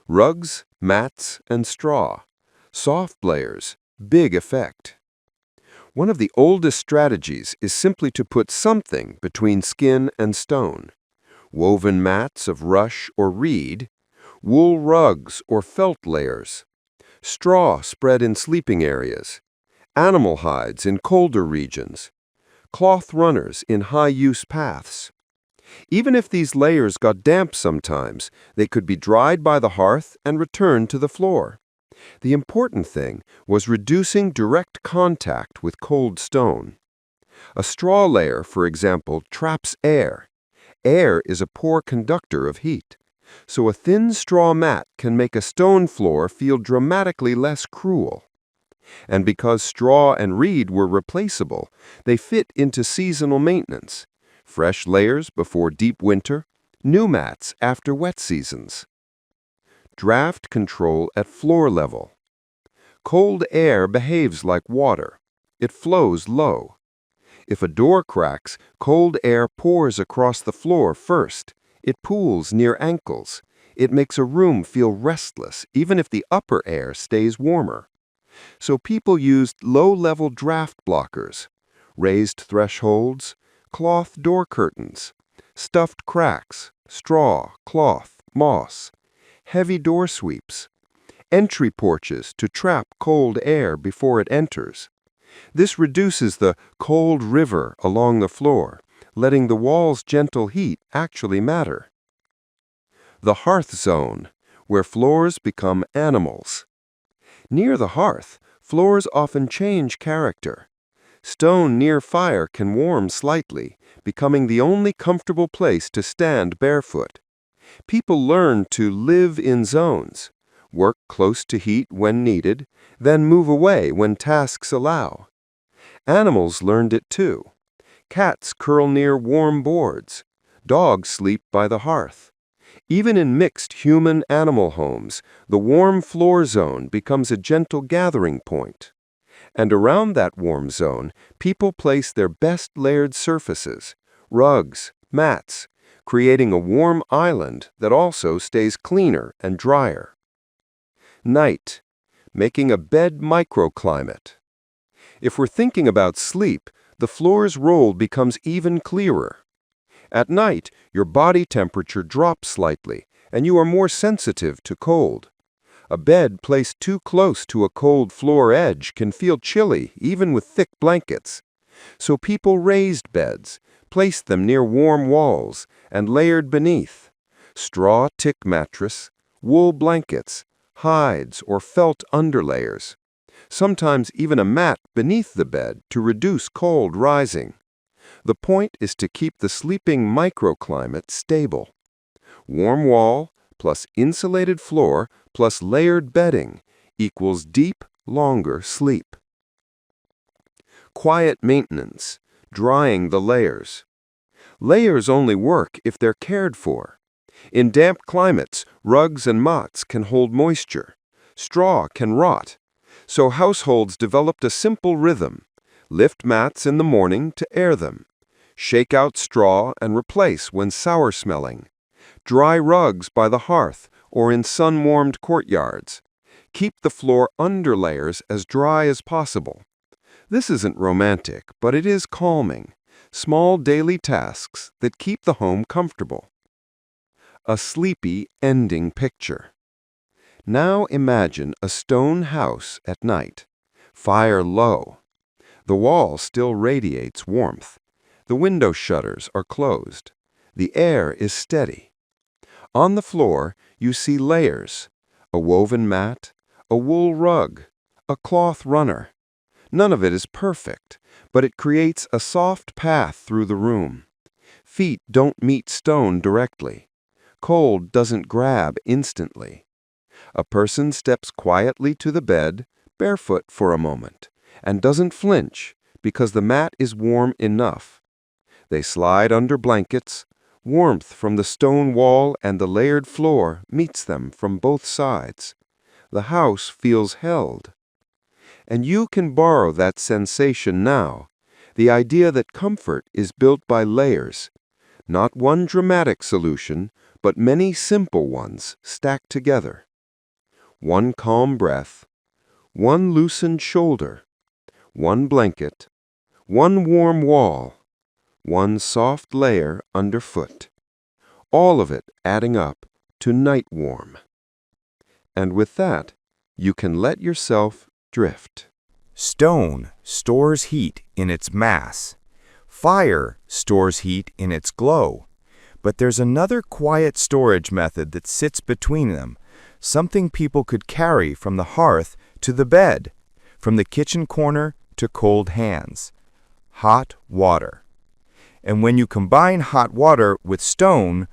Rugs, mats, and straw. Soft layers, big effect. One of the oldest strategies is simply to put something between skin and stone. Woven mats of rush or reed, wool rugs or felt layers, straw spread in sleeping areas, animal hides in colder regions, cloth runners in high-use paths. Even if these layers got damp sometimes, they could be dried by the hearth and returned to the floor. The important thing was reducing direct contact with cold stone. A straw layer, for example, traps air. Air is a poor conductor of heat, so a thin straw mat can make a stone floor feel dramatically less cruel. And because straw and reed were replaceable, they fit into seasonal maintenance. Fresh layers before deep winter, new mats after wet seasons. Draft control at floor level. Cold air behaves like water. It flows low. If a door cracks, cold air pours across the floor first. It pools near ankles. It makes a room feel restless, even if the upper air stays warmer. So people used low-level draft blockers, raised thresholds, cloth door curtains, stuffed cracks, straw, cloth, moss, heavy door sweeps, entry porches to trap cold air before it enters. This reduces the cold river along the floor, letting the wall's gentle heat actually matter. The hearth zone, where floors become animals. Near the hearth, floors often change character. Stone near fire can warm slightly, becoming the only comfortable place to stand barefoot. People learn to live in zones, work close to heat when needed, then move away when tasks allow. Animals learned it too. Cats curl near warm boards. Dogs sleep by the hearth. Even in mixed human-animal homes, the warm floor zone becomes a gentle gathering point. And around that warm zone, people place their best layered surfaces, rugs, mats, creating a warm island that also stays cleaner and drier. Night, making a bed microclimate. If we're thinking about sleep, the floor's role becomes even clearer. At night, your body temperature drops slightly, and you are more sensitive to cold. A bed placed too close to a cold floor edge can feel chilly, even with thick blankets. So people raised beds, placed them near warm walls, and layered beneath. Straw tick mattress, wool blankets, hides or felt underlayers. Sometimes even a mat beneath the bed to reduce cold rising. The point is to keep the sleeping microclimate stable. Warm wall plus insulated floor plus layered bedding equals deep, longer sleep. Quiet maintenance, drying the layers. Layers only work if they're cared for. In damp climates, rugs and mats can hold moisture. Straw can rot. So households developed a simple rhythm. Lift mats in the morning to air them. Shake out straw and replace when sour-smelling. Dry rugs by the hearth or in sun-warmed courtyards. Keep the floor under layers as dry as possible. This isn't romantic, but it is calming. Small daily tasks that keep the home comfortable. A sleepy ending picture. Now imagine a stone house at night. Fire low. The wall still radiates warmth. The window shutters are closed. The air is steady. On the floor, you see layers. A woven mat, a wool rug, a cloth runner. None of it is perfect, but it creates a soft path through the room. Feet don't meet stone directly. Cold doesn't grab instantly. A person steps quietly to the bed, barefoot for a moment, and doesn't flinch because the mat is warm enough. They slide under blankets. Warmth from the stone wall and the layered floor meets them from both sides. The house feels held. And you can borrow that sensation now, the idea that comfort is built by layers, not one dramatic solution, but many simple ones stacked together. One calm breath, one loosened shoulder, one blanket, one warm wall, one soft layer underfoot. All of it adding up to night warm. And with that, You can let yourself drift. Stone stores heat in its mass. Fire stores heat in its glow. But there's another quiet storage method that sits between them, something people could carry from the hearth to the bed, from the kitchen corner to cold hands: hot water. And when you combine hot water with stone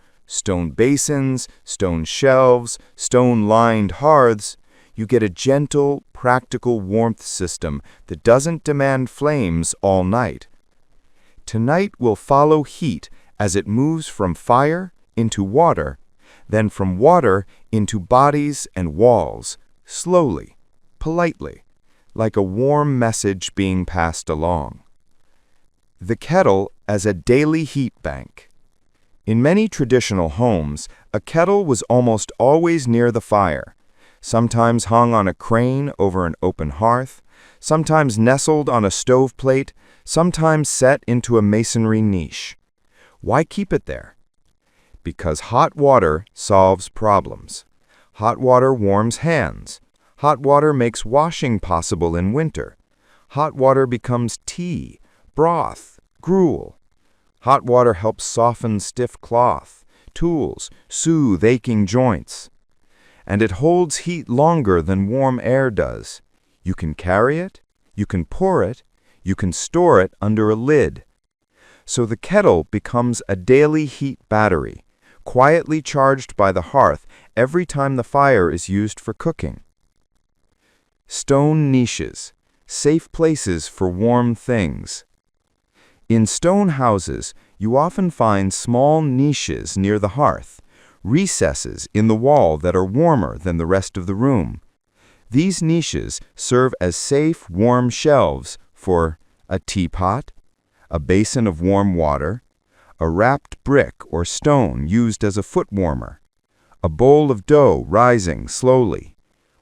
basins, stone shelves, stone-lined hearths, you get a gentle, practical warmth system that doesn't demand flames all night. Tonight we'll follow heat as it moves from fire into water, then from water into bodies and walls, slowly, politely, like a warm message being passed along. The kettle as a daily heat bank. In many traditional homes, a kettle was almost always near the fire, sometimes hung on a crane over an open hearth, sometimes nestled on a stoveplate, sometimes set into a masonry niche. Why keep it there? Because hot water solves problems. Hot water warms hands. Hot water makes washing possible in winter. Hot water becomes tea, broth, gruel. Hot water helps soften stiff cloth, tools, soothe aching joints. And it holds heat longer than warm air does. You can carry it, you can pour it, you can store it under a lid. So the kettle becomes a daily heat battery, quietly charged by the hearth every time the fire is used for cooking. Stone niches, safe places for warm things. In stone houses, you often find small niches near the hearth, recesses in the wall that are warmer than the rest of the room. These niches serve as safe, warm shelves for a teapot, a basin of warm water, a wrapped brick or stone used as a foot warmer, a bowl of dough rising slowly,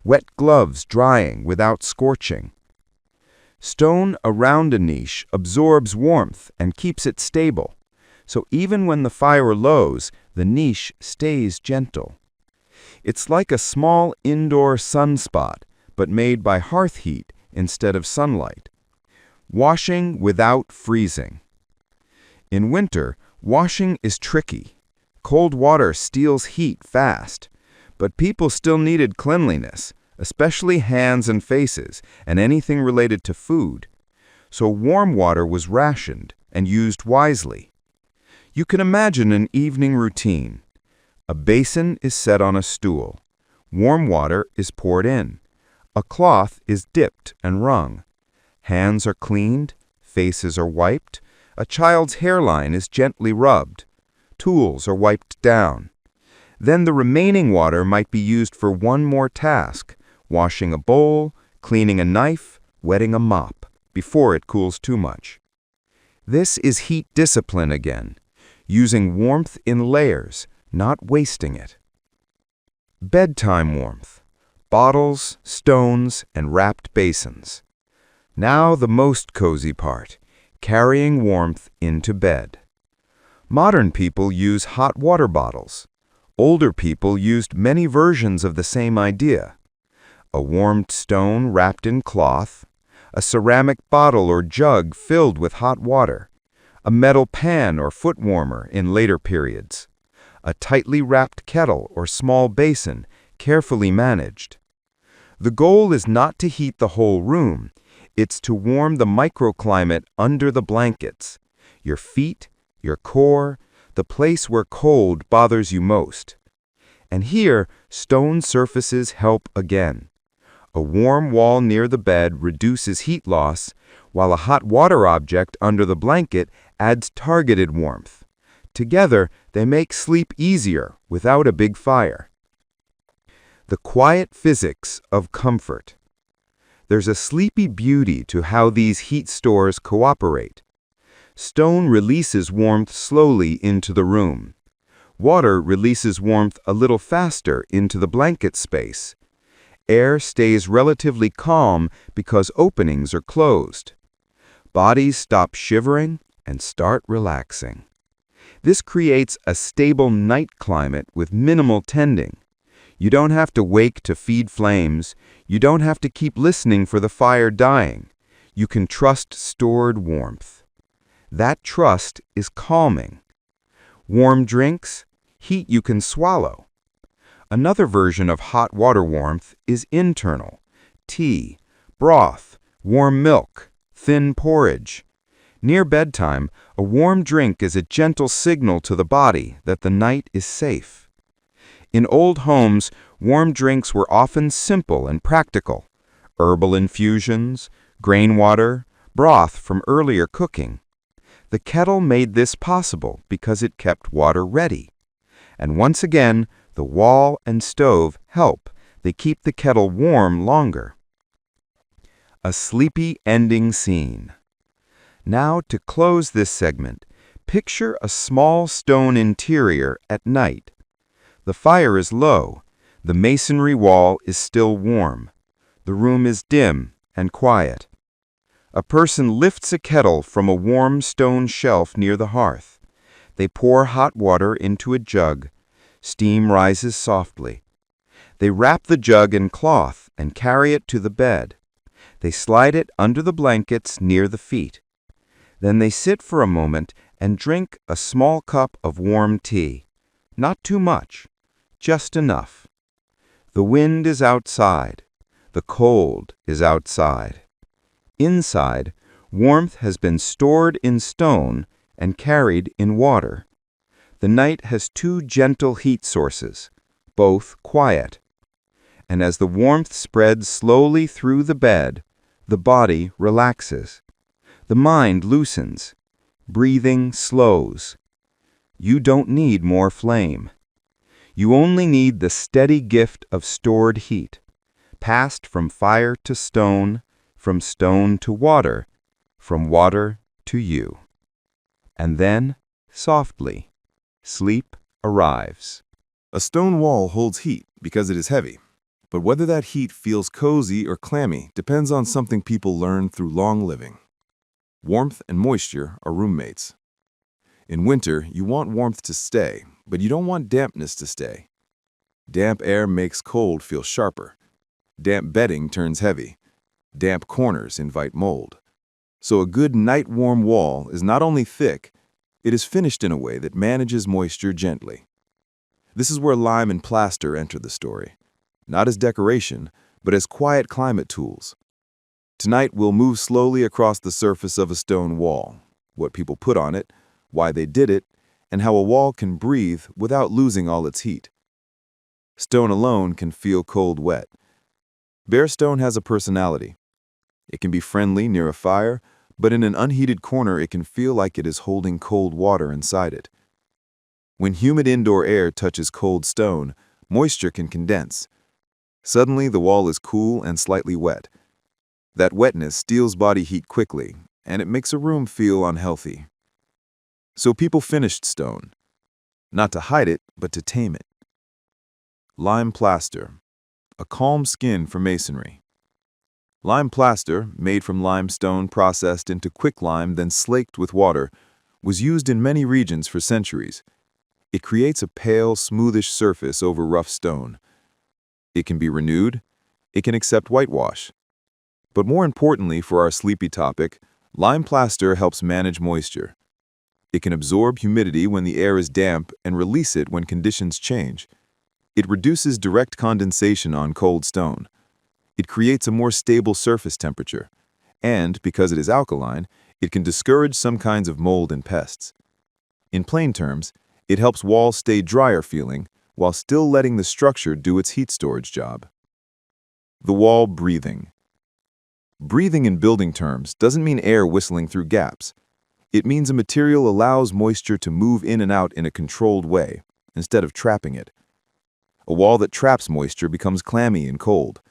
wet gloves drying without scorching. Stone around a niche absorbs warmth and keeps it stable, so even when the fire lows, the niche stays gentle. It's like a small indoor sunspot, but made by hearth heat instead of sunlight. Washing without freezing. In winter, washing is tricky. Cold water steals heat fast, but people still needed cleanliness, especially hands and faces, and anything related to food. So warm water was rationed and used wisely. You can imagine an evening routine. A basin is set on a stool. Warm water is poured in. A cloth is dipped and wrung. Hands are cleaned, faces are wiped, a child's hairline is gently rubbed. Tools are wiped down. Then the remaining water might be used for one more task: washing a bowl, cleaning a knife, wetting a mop, before it cools too much. This is heat discipline again, using warmth in layers, not wasting it. Bedtime warmth: bottles, stones, and wrapped basins. Now the most cozy part, carrying warmth into bed. Modern people use hot water bottles. Older people used many versions of the same idea. A warmed stone wrapped in cloth, a ceramic bottle or jug filled with hot water, a metal pan or foot warmer in later periods, a tightly wrapped kettle or small basin, carefully managed. The goal is not to heat the whole room, it's to warm the microclimate under the blankets, your feet, your core, the place where cold bothers you most. And here, stone surfaces help again. A warm wall near the bed reduces heat loss, while a hot water object under the blanket adds targeted warmth. Together, they make sleep easier without a big fire. The quiet physics of comfort. There's a sleepy beauty to how these heat stores cooperate. Stone releases warmth slowly into the room. Water releases warmth a little faster into the blanket space. Air stays relatively calm because openings are closed. Bodies stop shivering and start relaxing. This creates a stable night climate with minimal tending. You don't have to wake to feed flames. You don't have to keep listening for the fire dying. You can trust stored warmth. That trust is calming. Warm drinks, heat you can swallow. Another version of hot water warmth is internal. Tea, broth, warm milk, thin porridge. Near bedtime, a warm drink is a gentle signal to the body that the night is safe. In old homes, warm drinks were often simple and practical. Herbal infusions, grain water, broth from earlier cooking. The kettle made this possible because it kept water ready. And once again, the wall and stove help. They keep the kettle warm longer. A sleepy ending scene. Now, to close this segment, picture a small stone interior at night. The fire is low. The masonry wall is still warm. The room is dim and quiet. A person lifts a kettle from a warm stone shelf near the hearth. They pour hot water into a jug. Steam rises softly. They wrap the jug in cloth and carry it to the bed. They slide it under the blankets near the feet. Then they sit for a moment and drink a small cup of warm tea. Not too much, just enough. The wind is outside. The cold is outside. Inside, warmth has been stored in stone and carried in water. The night has two gentle heat sources, both quiet. And as the warmth spreads slowly through the bed, the body relaxes. The mind loosens. Breathing slows. You don't need more flame. You only need the steady gift of stored heat, passed from fire to stone, from stone to water, from water to you. And then, softly, sleep arrives. A stone wall holds heat because it is heavy, but whether that heat feels cozy or clammy depends on something people learn through long living. Warmth and moisture are roommates. In winter, you want warmth to stay, but you don't want dampness to stay. Damp air makes cold feel sharper. Damp bedding turns heavy. Damp corners invite mold. So a good night-warm wall is not only thick, it is finished in a way that manages moisture gently. This is where lime and plaster enter the story, not as decoration, but as quiet climate tools. Tonight, we'll move slowly across the surface of a stone wall, what people put on it, why they did it, and how a wall can breathe without losing all its heat. Stone alone can feel cold wet. Bare stone has a personality. It can be friendly near a fire, but in an unheated corner it can feel like it is holding cold water inside it. When humid indoor air touches cold stone, moisture can condense. Suddenly the wall is cool and slightly wet. That wetness steals body heat quickly, and it makes a room feel unhealthy. So people finished stone, not to hide it, but to tame it. Lime plaster, a calm skin for masonry. Lime plaster, made from limestone processed into quicklime then slaked with water, was used in many regions for centuries. It creates a pale, smoothish surface over rough stone. It can be renewed. It can accept whitewash. But more importantly for our sleepy topic, lime plaster helps manage moisture. It can absorb humidity when the air is damp and release it when conditions change. It reduces direct condensation on cold stone. It creates a more stable surface temperature. And, because it is alkaline, it can discourage some kinds of mold and pests. In plain terms, it helps walls stay drier feeling while still letting the structure do its heat storage job. The wall breathing. Breathing in building terms doesn't mean air whistling through gaps. It means a material allows moisture to move in and out in a controlled way, instead of trapping it. A wall that traps moisture becomes clammy and cold.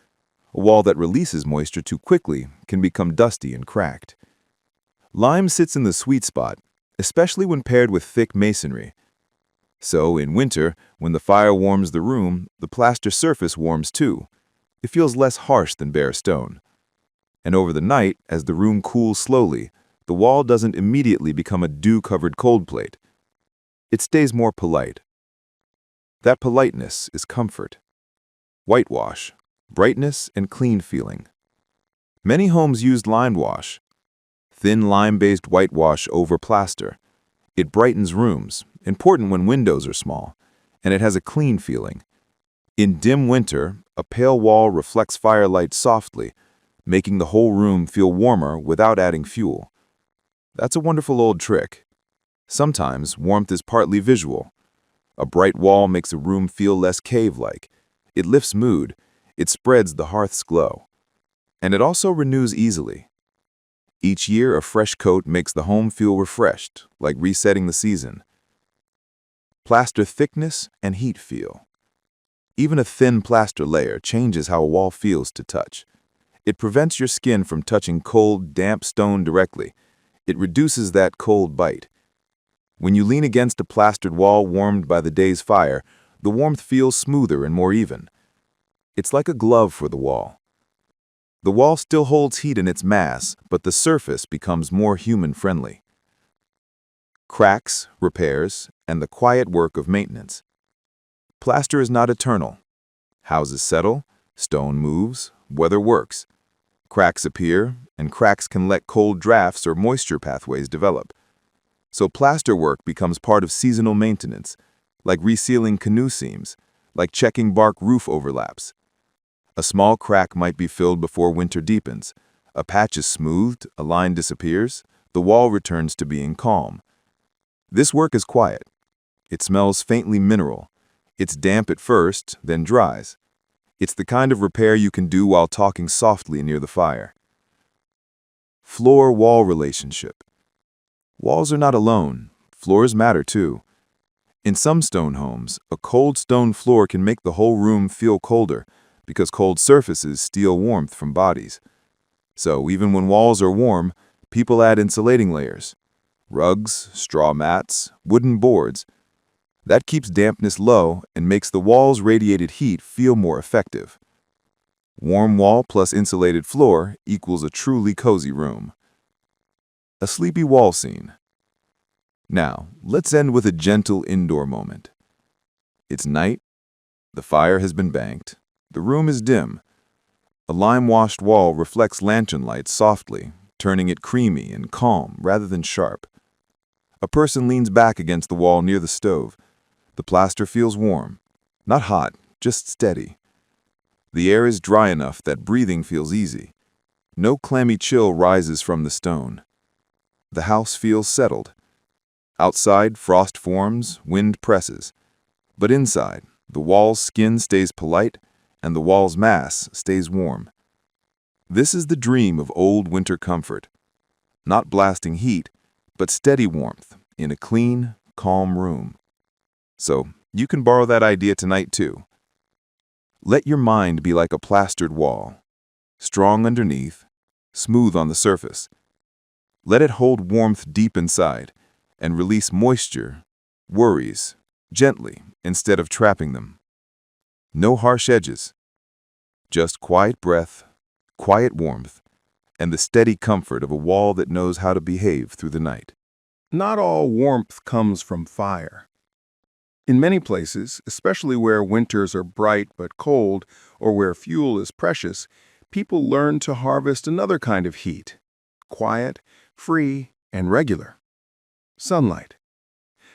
A wall that releases moisture too quickly can become dusty and cracked. Lime sits in the sweet spot, especially when paired with thick masonry. So, in winter, when the fire warms the room, the plaster surface warms too. It feels less harsh than bare stone. And over the night, as the room cools slowly, the wall doesn't immediately become a dew-covered cold plate. It stays more polite. That politeness is comfort. Whitewash, brightness and clean feeling. Many homes used lime wash, thin lime-based whitewash over plaster. It brightens rooms, important when windows are small, and it has a clean feeling. In dim winter, a pale wall reflects firelight softly, making the whole room feel warmer without adding fuel. That's a wonderful old trick. Sometimes warmth is partly visual. A bright wall makes a room feel less cave-like. It lifts mood, it spreads the hearth's glow. And it also renews easily. Each year, a fresh coat makes the home feel refreshed, like resetting the season. Plaster thickness and heat feel. Even a thin plaster layer changes how a wall feels to touch. It prevents your skin from touching cold, damp stone directly. It reduces that cold bite. When you lean against a plastered wall warmed by the day's fire, the warmth feels smoother and more even. It's like a glove for the wall. The wall still holds heat in its mass, but the surface becomes more human-friendly. Cracks, repairs, and the quiet work of maintenance. Plaster is not eternal. Houses settle, stone moves, weather works. Cracks appear, and cracks can let cold drafts or moisture pathways develop. So plaster work becomes part of seasonal maintenance, like resealing canoe seams, like checking bark roof overlaps. A small crack might be filled before winter deepens. A patch is smoothed, a line disappears, the wall returns to being calm. This work is quiet. It smells faintly mineral. It's damp at first, then dries. It's the kind of repair you can do while talking softly near the fire. Floor-wall relationship. Walls are not alone. Floors matter too. In some stone homes, a cold stone floor can make the whole room feel colder, because cold surfaces steal warmth from bodies. So even when walls are warm, people add insulating layers. Rugs, straw mats, wooden boards. That keeps dampness low and makes the wall's radiated heat feel more effective. Warm wall plus insulated floor equals a truly cozy room. A sleepy wall scene. Now, let's end with a gentle indoor moment. It's night. The fire has been banked. The room is dim. A lime-washed wall reflects lantern light softly, turning it creamy and calm rather than sharp. A person leans back against the wall near the stove. The plaster feels warm. Not hot, just steady. The air is dry enough that breathing feels easy. No clammy chill rises from the stone. The house feels settled. Outside, frost forms, wind presses. But inside, the wall's skin stays polite, and the wall's mass stays warm. This is the dream of old winter comfort. Not blasting heat, but steady warmth in a clean, calm room. So, you can borrow that idea tonight too. Let your mind be like a plastered wall, strong underneath, smooth on the surface. Let it hold warmth deep inside and release moisture, worries, gently instead of trapping them. No harsh edges, just quiet breath, quiet warmth, and the steady comfort of a wall that knows how to behave through the night. Not all warmth comes from fire. In many places, especially where winters are bright but cold or where fuel is precious, people learn to harvest another kind of heat, quiet, free, and regular. Sunlight.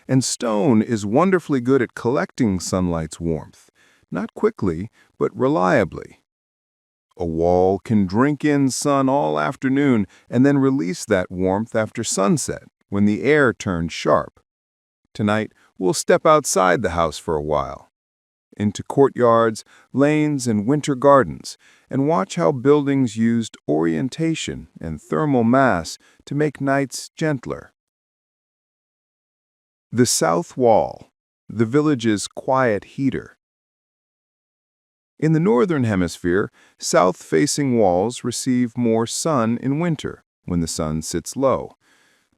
And stone is wonderfully good at collecting sunlight's warmth, not quickly, but reliably. A wall can drink in sun all afternoon and then release that warmth after sunset when the air turns sharp. Tonight, we'll step outside the house for a while, into courtyards, lanes, and winter gardens, and watch how buildings used orientation and thermal mass to make nights gentler. The south wall, the village's quiet heater. In the northern hemisphere, south-facing walls receive more sun in winter when the sun sits low.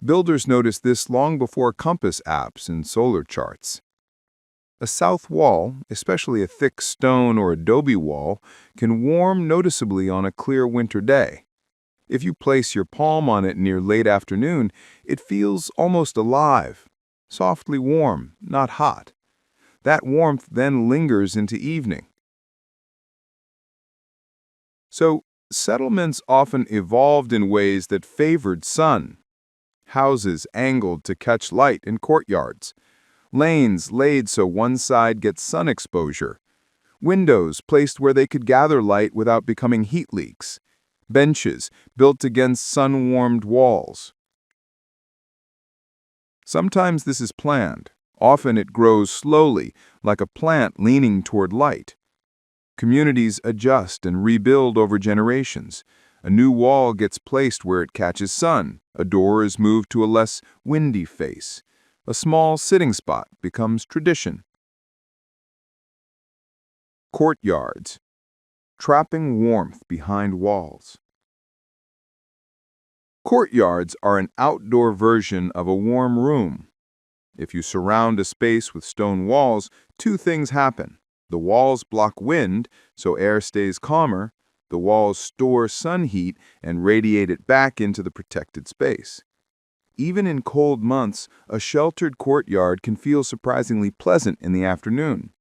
Builders noticed this long before compass apps and solar charts. A south wall, especially a thick stone or adobe wall, can warm noticeably on a clear winter day. If you place your palm on it near late afternoon, it feels almost alive, softly warm, not hot. That warmth then lingers into evening. So, settlements often evolved in ways that favored sun. Houses angled to catch light in courtyards. Lanes laid so one side gets sun exposure. Windows placed where they could gather light without becoming heat leaks. Benches built against sun-warmed walls. Sometimes this is planned. Often it grows slowly, like a plant leaning toward light. Communities adjust and rebuild over generations. A new wall gets placed where it catches sun. A door is moved to a less windy face. A small sitting spot becomes tradition. Courtyards, trapping warmth behind walls. Courtyards are an outdoor version of a warm room. If you surround a space with stone walls, two things happen. The walls block wind, so air stays calmer. The walls store sun heat and radiate it back into the protected space. Even in cold months, a sheltered courtyard can feel surprisingly pleasant in the afternoon.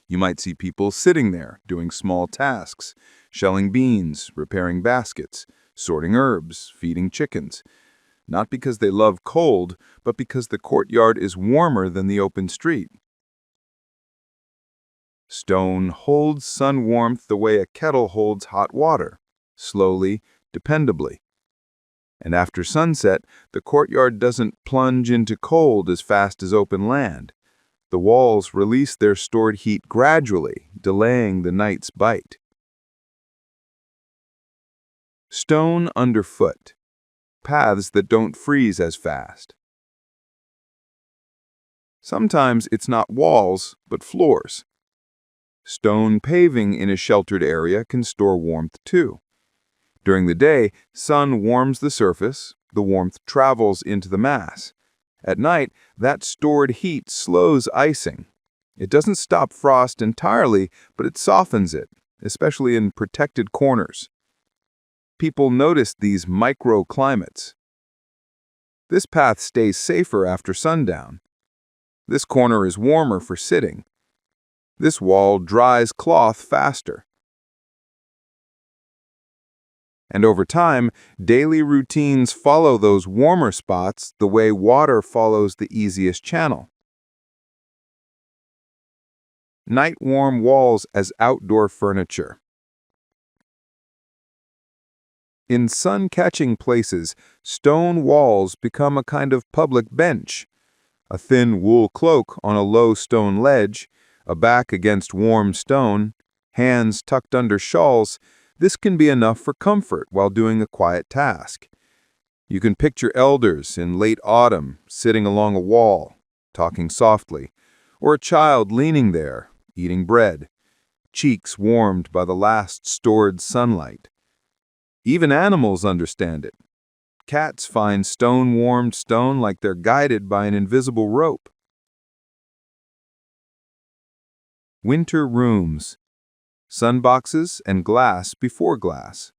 You might see people sitting there, doing small tasks, shelling beans, repairing baskets, sorting herbs, feeding chickens. Not because they love cold, but because the courtyard is warmer than the open street. Stone holds sun warmth the way a kettle holds hot water, slowly, dependably. And after sunset, the courtyard doesn't plunge into cold as fast as open land. The walls release their stored heat gradually, delaying the night's bite. Stone underfoot, paths that don't freeze as fast. Sometimes it's not walls, but floors. Stone paving in a sheltered area can store warmth too. During the day, sun warms the surface, the warmth travels into the mass. At night, that stored heat slows icing. It doesn't stop frost entirely, but it softens it, especially in protected corners. People notice these microclimates. This path stays safer after sundown. This corner is warmer for sitting. This wall dries cloth faster. And over time, daily routines follow those warmer spots the way water follows the easiest channel. Night warm walls as outdoor furniture. In sun-catching places, stone walls become a kind of public bench. A thin wool cloak on a low stone ledge, a back against warm stone, hands tucked under shawls. This can be enough for comfort while doing a quiet task. You can picture elders in late autumn sitting along a wall, talking softly, or a child leaning there, eating bread, cheeks warmed by the last stored sunlight. Even animals understand it. Cats find stone-warmed stone like they're guided by an invisible rope. Winter rooms. Sunboxes and glass before glass.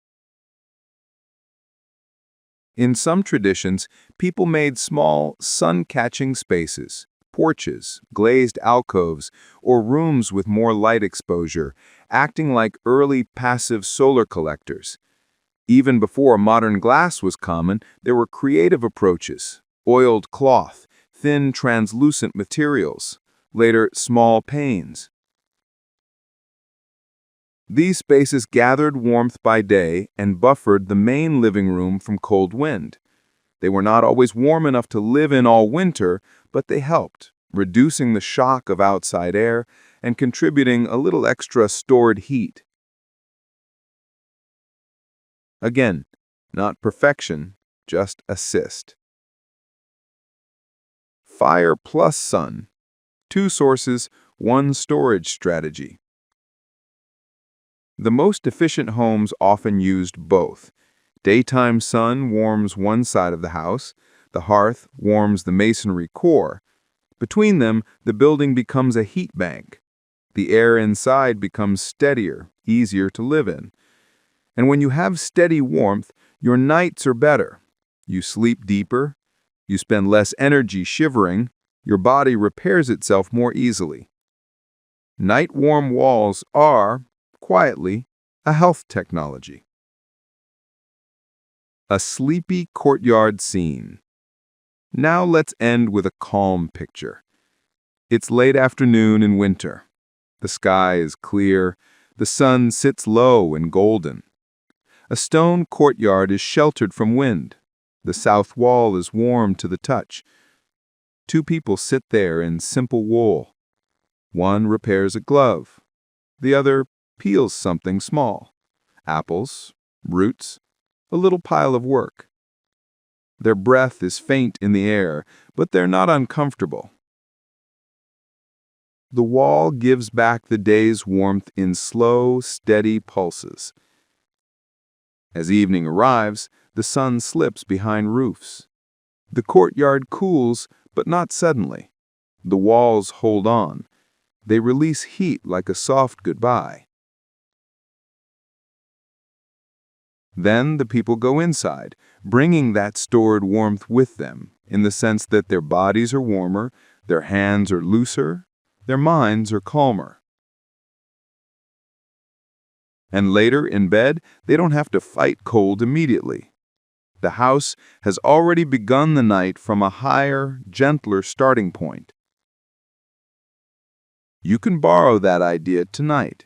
In some traditions, people made small, sun-catching spaces, porches, glazed alcoves, or rooms with more light exposure, acting like early passive solar collectors. Even before modern glass was common, there were creative approaches: oiled cloth, thin translucent materials, later small panes. These spaces gathered warmth by day and buffered the main living room from cold wind. They were not always warm enough to live in all winter, but they helped, reducing the shock of outside air and contributing a little extra stored heat. Again, not perfection, just assist. Fire plus sun. 2 sources, 1 storage strategy. The most efficient homes often used both. Daytime sun warms one side of the house. The hearth warms the masonry core. Between them, the building becomes a heat bank. The air inside becomes steadier, easier to live in. And when you have steady warmth, your nights are better. You sleep deeper. You spend less energy shivering. Your body repairs itself more easily. Night warm walls are, quietly, a health technology. A sleepy courtyard scene. Now let's end with a calm picture. It's late afternoon in winter. The sky is clear. The sun sits low and golden. A stone courtyard is sheltered from wind. The south wall is warm to the touch. Two people sit there in simple wool. One repairs a glove. The other peels something small. Apples, roots, a little pile of work. Their breath is faint in the air, but they're not uncomfortable. The wall gives back the day's warmth in slow, steady pulses. As evening arrives, the sun slips behind roofs. The courtyard cools, but not suddenly. The walls hold on. They release heat like a soft goodbye. Then the people go inside, bringing that stored warmth with them, in the sense that their bodies are warmer, their hands are looser, their minds are calmer. And later, in bed, they don't have to fight cold immediately. The house has already begun the night from a higher, gentler starting point. You can borrow that idea tonight.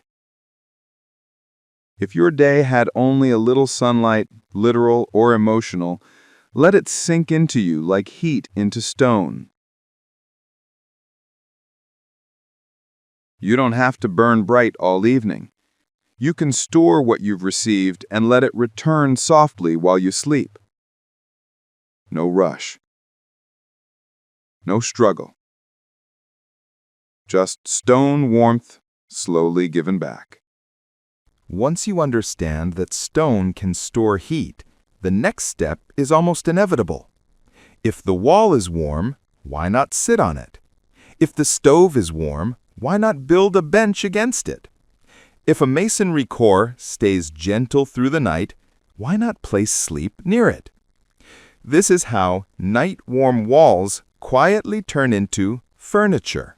If your day had only a little sunlight, literal or emotional, let it sink into you like heat into stone. You don't have to burn bright all evening. You can store what you've received and let it return softly while you sleep. No rush. No struggle. Just stone warmth slowly given back. Once you understand that stone can store heat, the next step is almost inevitable. If the wall is warm, why not sit on it? If the stove is warm, why not build a bench against it? If a masonry core stays gentle through the night, why not place sleep near it? This is how night-warm walls quietly turn into furniture.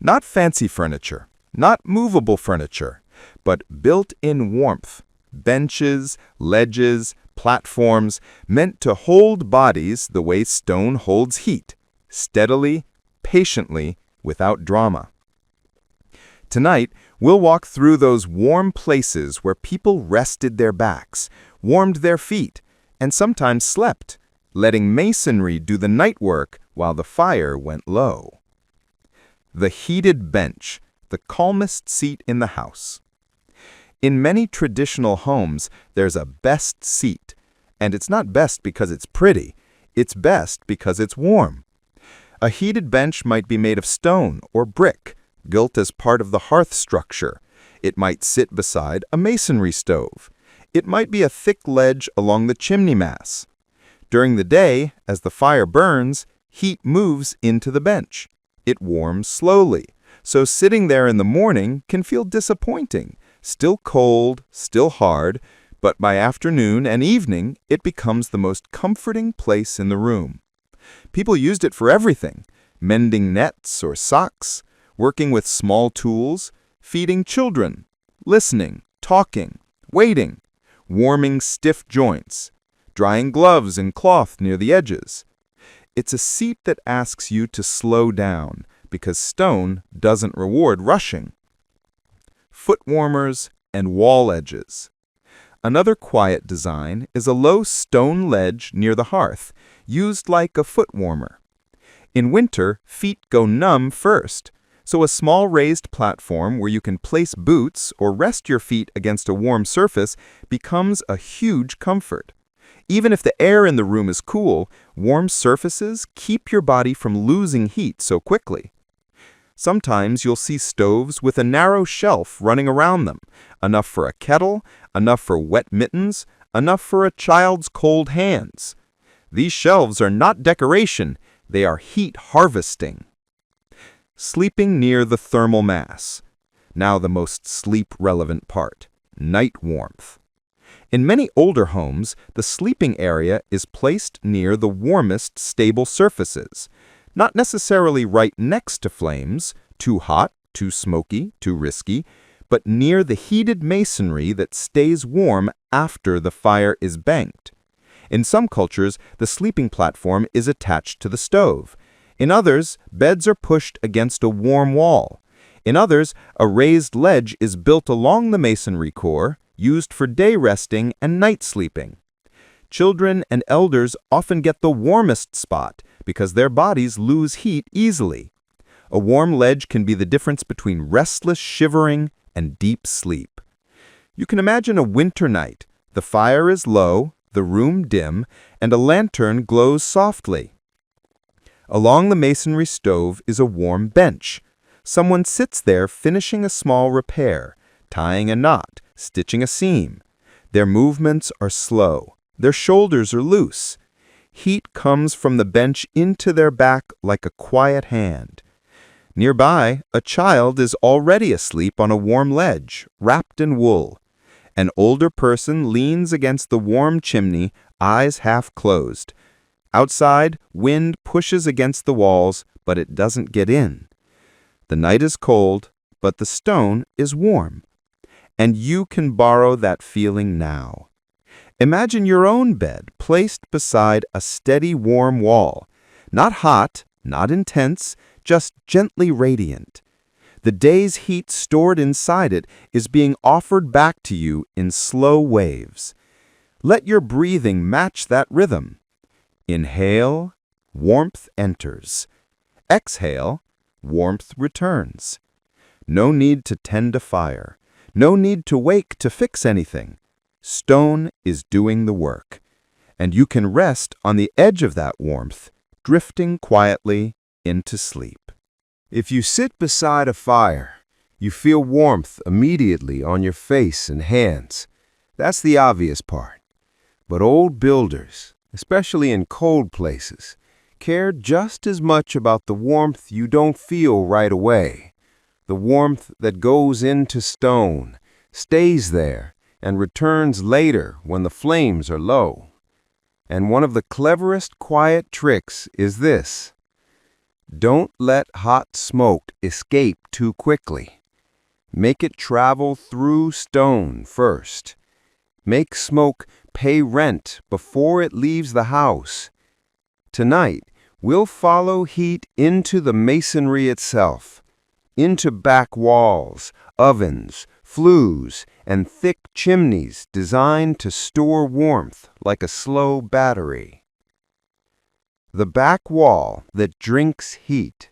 Not fancy furniture, not movable furniture, but built-in warmth, benches, ledges, platforms meant to hold bodies the way stone holds heat, steadily, patiently, without drama. Tonight, we'll walk through those warm places where people rested their backs, warmed their feet, and sometimes slept, letting masonry do the night work while the fire went low. The heated bench, the calmest seat in the house. In many traditional homes, there's a best seat, and it's not best because it's pretty, it's best because it's warm. A heated bench might be made of stone or brick, built as part of the hearth structure. It might sit beside a masonry stove. It might be a thick ledge along the chimney mass. During the day, as the fire burns, heat moves into the bench. It warms slowly, so sitting there in the morning can feel disappointing. Still cold, still hard, but by afternoon and evening, it becomes the most comforting place in the room. People used it for everything: mending nets or socks, working with small tools, feeding children, listening, talking, waiting, warming stiff joints, drying gloves and cloth near the edges. It's a seat that asks you to slow down, because stone doesn't reward rushing. Foot warmers and wall edges. Another quiet design is a low stone ledge near the hearth, used like a foot warmer. In winter, feet go numb first, so a small raised platform where you can place boots or rest your feet against a warm surface becomes a huge comfort. Even if the air in the room is cool, warm surfaces keep your body from losing heat so quickly. Sometimes you'll see stoves with a narrow shelf running around them, enough for a kettle, enough for wet mittens, enough for a child's cold hands. These shelves are not decoration, they are heat harvesting. Sleeping near the thermal mass. Now the most sleep-relevant part, night warmth. In many older homes, the sleeping area is placed near the warmest stable surfaces, not necessarily right next to flames, too hot, too smoky, too risky, but near the heated masonry that stays warm after the fire is banked. In some cultures, the sleeping platform is attached to the stove. In others, beds are pushed against a warm wall. In others, a raised ledge is built along the masonry core, used for day resting and night sleeping. Children and elders often get the warmest spot because their bodies lose heat easily. A warm ledge can be the difference between restless shivering and deep sleep. You can imagine a winter night. The fire is low, the room dim, and a lantern glows softly. Along the masonry stove is a warm bench. Someone sits there finishing a small repair, tying a knot, stitching a seam. Their movements are slow. Their shoulders are loose. Heat comes from the bench into their back like a quiet hand. Nearby, a child is already asleep on a warm ledge, wrapped in wool. An older person leans against the warm chimney, eyes half closed. Outside, wind pushes against the walls, but it doesn't get in. The night is cold, but the stone is warm. And you can borrow that feeling now. Imagine your own bed placed beside a steady warm wall. Not hot, not intense, just gently radiant. The day's heat stored inside it is being offered back to you in slow waves. Let your breathing match that rhythm. Inhale, warmth enters. Exhale, warmth returns. No need to tend a fire. No need to wake to fix anything. Stone is doing the work. And you can rest on the edge of that warmth, drifting quietly into sleep. If you sit beside a fire, you feel warmth immediately on your face and hands. That's the obvious part. But old builders, especially in cold places, cared just as much about the warmth you don't feel right away. The warmth that goes into stone, stays there, and returns later when the flames are low. And one of the cleverest quiet tricks is this. Don't let hot smoke escape too quickly. Make it travel through stone first. Make smoke pay rent before it leaves the house. Tonight, we'll follow heat into the masonry itself, into back walls, ovens, flues, and thick chimneys designed to store warmth like a slow battery. The back wall that drinks heat.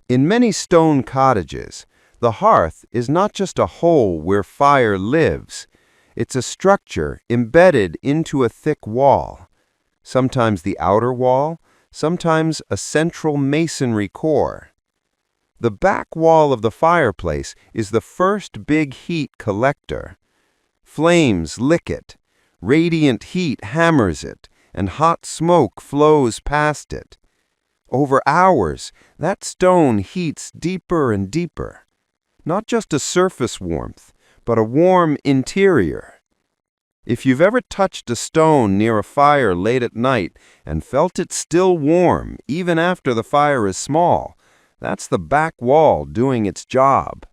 In many stone cottages, the hearth is not just a hole where fire lives. It's a structure embedded into a thick wall, sometimes the outer wall, sometimes a central masonry core. The back wall of the fireplace is the first big heat collector. Flames lick it, radiant heat hammers it, and hot smoke flows past it. Over hours, that stone heats deeper and deeper. Not just a surface warmth, but a warm interior. If you've ever touched a stone near a fire late at night and felt it still warm even after the fire is small, that's the back wall doing its job.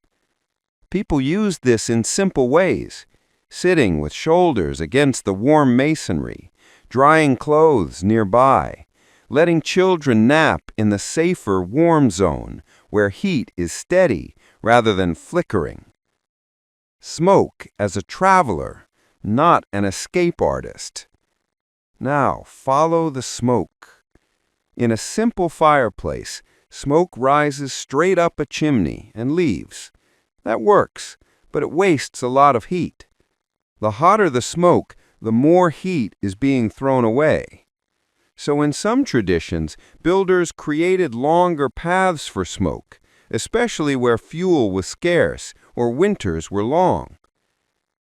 People use this in simple ways, sitting with shoulders against the warm masonry, drying clothes nearby, letting children nap in the safer warm zone where heat is steady rather than flickering. Smoke as a traveler, not an escape artist. Now follow the smoke. In a simple fireplace, smoke rises straight up a chimney and leaves. That works, but it wastes a lot of heat. The hotter the smoke, the more heat is being thrown away. So in some traditions, builders created longer paths for smoke, especially where fuel was scarce or winters were long.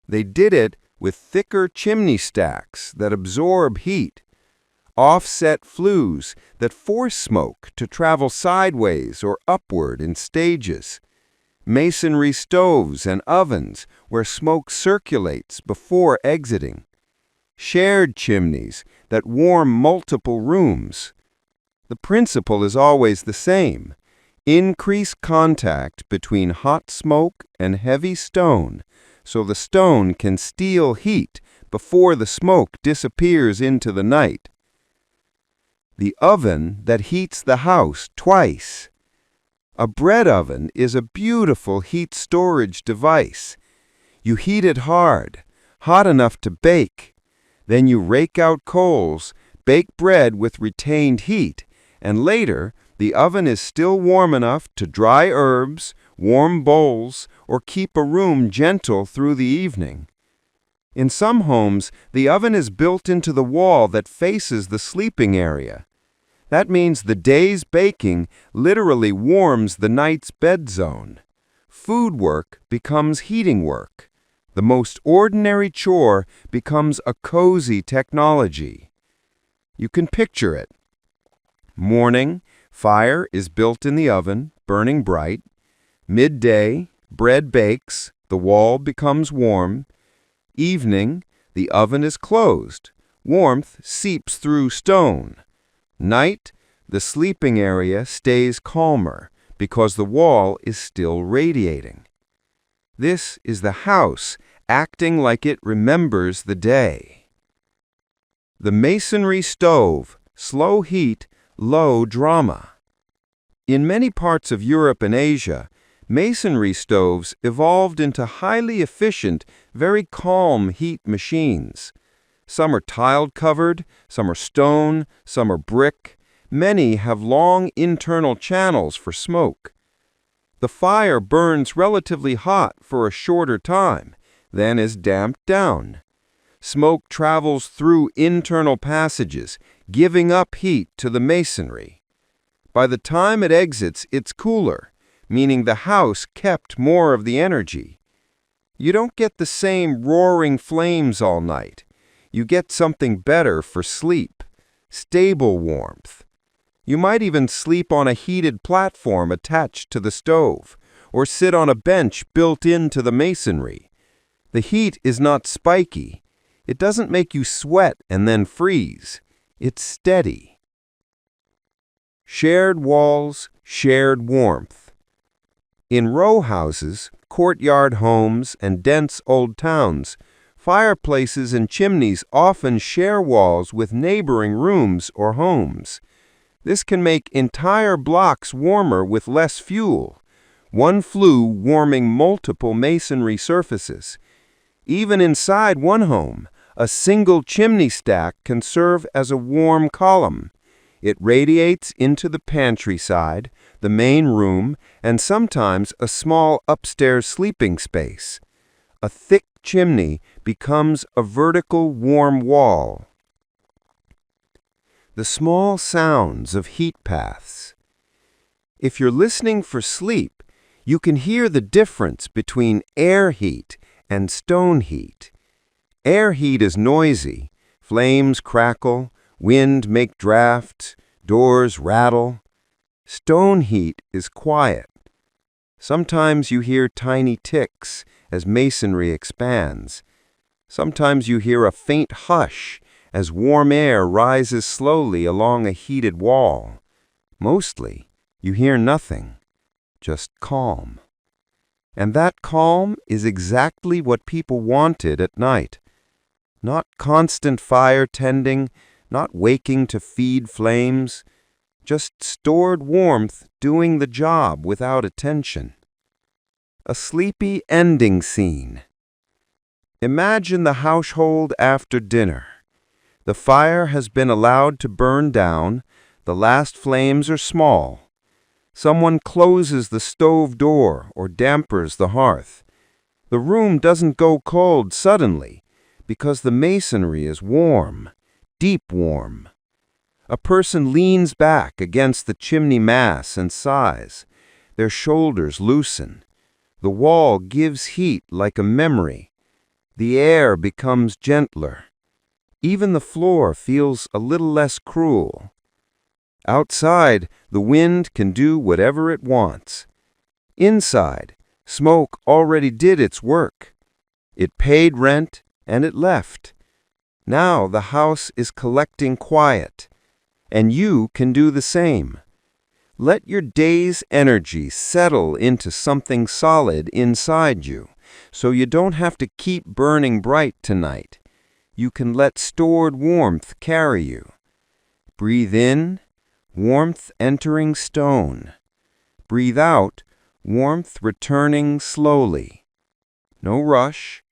They did it with thicker chimney stacks that absorb heat, offset flues that force smoke to travel sideways or upward in stages, masonry stoves and ovens where smoke circulates before exiting, shared chimneys that warm multiple rooms. The principle is always the same. Increase contact between hot smoke and heavy stone so the stone can steal heat before the smoke disappears into the night. The oven that heats the house twice. A bread oven is a beautiful heat storage device. You heat it hard, hot enough to bake. Then you rake out coals, bake bread with retained heat, and later the oven is still warm enough to dry herbs, warm bowls, or keep a room gentle through the evening. In some homes, the oven is built into the wall that faces the sleeping area. That means the day's baking literally warms the night's bed zone. Food work becomes heating work. The most ordinary chore becomes a cozy technology. You can picture it. Morning, fire is built in the oven, burning bright. Midday, bread bakes, the wall becomes warm. Evening, the oven is closed. Warmth seeps through stone. Night, the sleeping area stays calmer because the wall is still radiating. This is the house acting like it remembers the day. The masonry stove, slow heat, low drama. In many parts of Europe and Asia, masonry stoves evolved into highly efficient, very calm heat machines. Some are tile-covered, some are stone, some are brick. Many have long internal channels for smoke. The fire burns relatively hot for a shorter time, then is damped down. Smoke travels through internal passages, giving up heat to the masonry. By the time it exits, it's cooler, meaning the house kept more of the energy. You don't get the same roaring flames all night. You get something better for sleep, stable warmth. You might even sleep on a heated platform attached to the stove, or sit on a bench built into the masonry. The heat is not spiky. It doesn't make you sweat and then freeze. It's steady. Shared walls, shared warmth. In row houses, courtyard homes, and dense old towns, fireplaces and chimneys often share walls with neighboring rooms or homes. This can make entire blocks warmer with less fuel, one flue warming multiple masonry surfaces. Even inside one home, a single chimney stack can serve as a warm column. It radiates into the pantry side, the main room, and sometimes a small upstairs sleeping space. A thick chimney becomes a vertical warm wall. The small sounds of heat paths. If you're listening for sleep, you can hear the difference between air heat and stone heat. Air heat is noisy. Flames crackle, wind make drafts, doors rattle. Stone heat is quiet. Sometimes you hear tiny ticks as masonry expands. Sometimes you hear a faint hush as warm air rises slowly along a heated wall. Mostly, you hear nothing, just calm. And that calm is exactly what people wanted at night. Not constant fire tending, not waking to feed flames, just stored warmth doing the job without attention. A sleepy ending scene. Imagine the household after dinner. The fire has been allowed to burn down, the last flames are small. Someone closes the stove door or dampers the hearth. The room doesn't go cold suddenly because the masonry is warm, deep warm. A person leans back against the chimney mass and sighs. Their shoulders loosen. The wall gives heat like a memory. The air becomes gentler. Even the floor feels a little less cruel. Outside, the wind can do whatever it wants. Inside, smoke already did its work. It paid rent and it left. Now the house is collecting quiet, and you can do the same. Let your day's energy settle into something solid inside you, so you don't have to keep burning bright tonight. You can let stored warmth carry you. Breathe in, warmth entering stone. Breathe out, warmth returning slowly. No rush,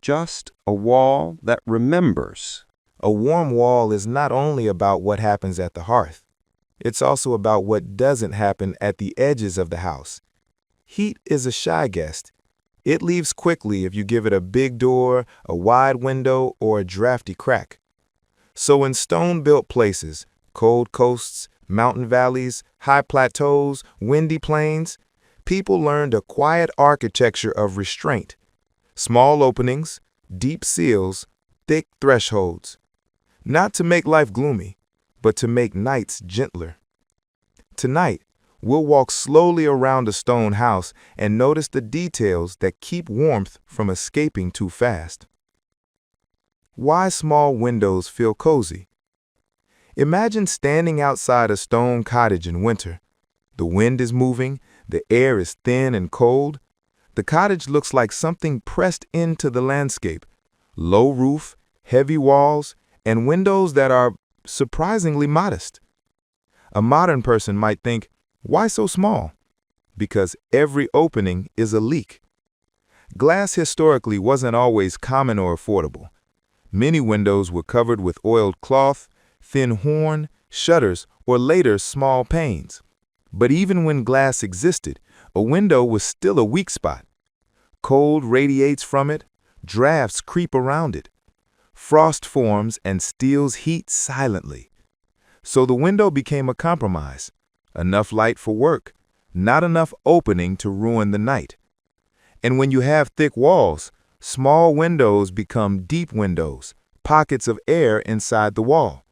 just a wall that remembers. A warm wall is not only about what happens at the hearth. It's also about what doesn't happen at the edges of the house. Heat is a shy guest. It leaves quickly if you give it a big door, a wide window, or a drafty crack. So in stone-built places, cold coasts, mountain valleys, high plateaus, windy plains, people learned a quiet architecture of restraint. Small openings, deep sills, thick thresholds. Not to make life gloomy, but to make nights gentler. Tonight, we'll walk slowly around a stone house and notice the details that keep warmth from escaping too fast. Why small windows feel cozy? Imagine standing outside a stone cottage in winter. The wind is moving, the air is thin and cold. The cottage looks like something pressed into the landscape. Low roof, heavy walls, and windows that are surprisingly modest. A modern person might think, why so small? Because every opening is a leak. Glass historically wasn't always common or affordable. Many windows were covered with oiled cloth, thin horn, shutters, or later small panes. But even when glass existed, a window was still a weak spot. Cold radiates from it, drafts creep around it. Frost forms and steals heat silently. So the window became a compromise. Enough light for work, not enough opening to ruin the night. And when you have thick walls, small windows become deep windows, pockets of air inside the wall.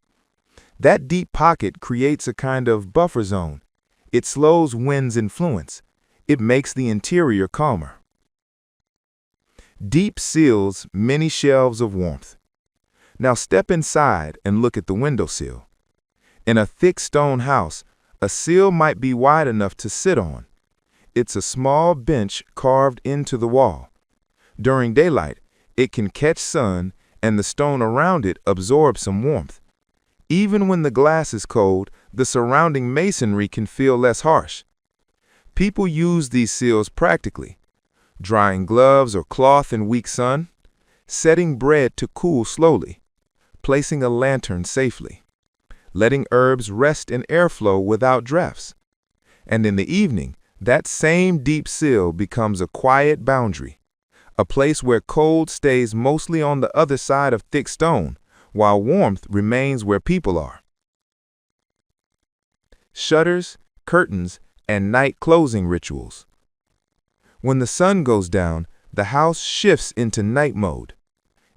That deep pocket creates a kind of buffer zone. It slows wind's influence. It makes the interior calmer. Deep sills many shelves of warmth. Now step inside and look at the windowsill. In a thick stone house, a sill might be wide enough to sit on. It's a small bench carved into the wall. During daylight, it can catch sun and the stone around it absorbs some warmth. Even when the glass is cold, the surrounding masonry can feel less harsh. People use these sills practically, drying gloves or cloth in weak sun, setting bread to cool slowly, placing a lantern safely, letting herbs rest in airflow without drafts. And in the evening, that same deep sill becomes a quiet boundary, a place where cold stays mostly on the other side of thick stone, while warmth remains where people are. Shutters, curtains, and night closing rituals. When the sun goes down, the house shifts into night mode.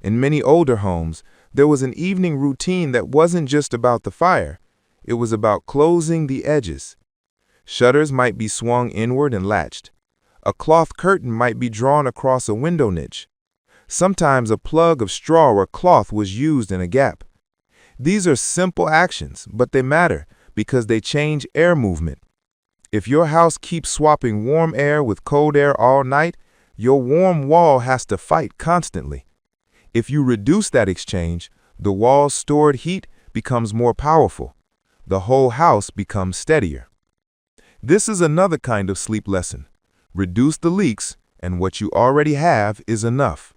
In many older homes, there was an evening routine that wasn't just about the fire. It was about closing the edges. Shutters might be swung inward and latched. A cloth curtain might be drawn across a window niche. Sometimes a plug of straw or cloth was used in a gap. These are simple actions, but they matter because they change air movement. If your house keeps swapping warm air with cold air all night, your warm wall has to fight constantly. If you reduce that exchange, the wall's stored heat becomes more powerful. The whole house becomes steadier. This is another kind of sleep lesson. Reduce the leaks, and what you already have is enough.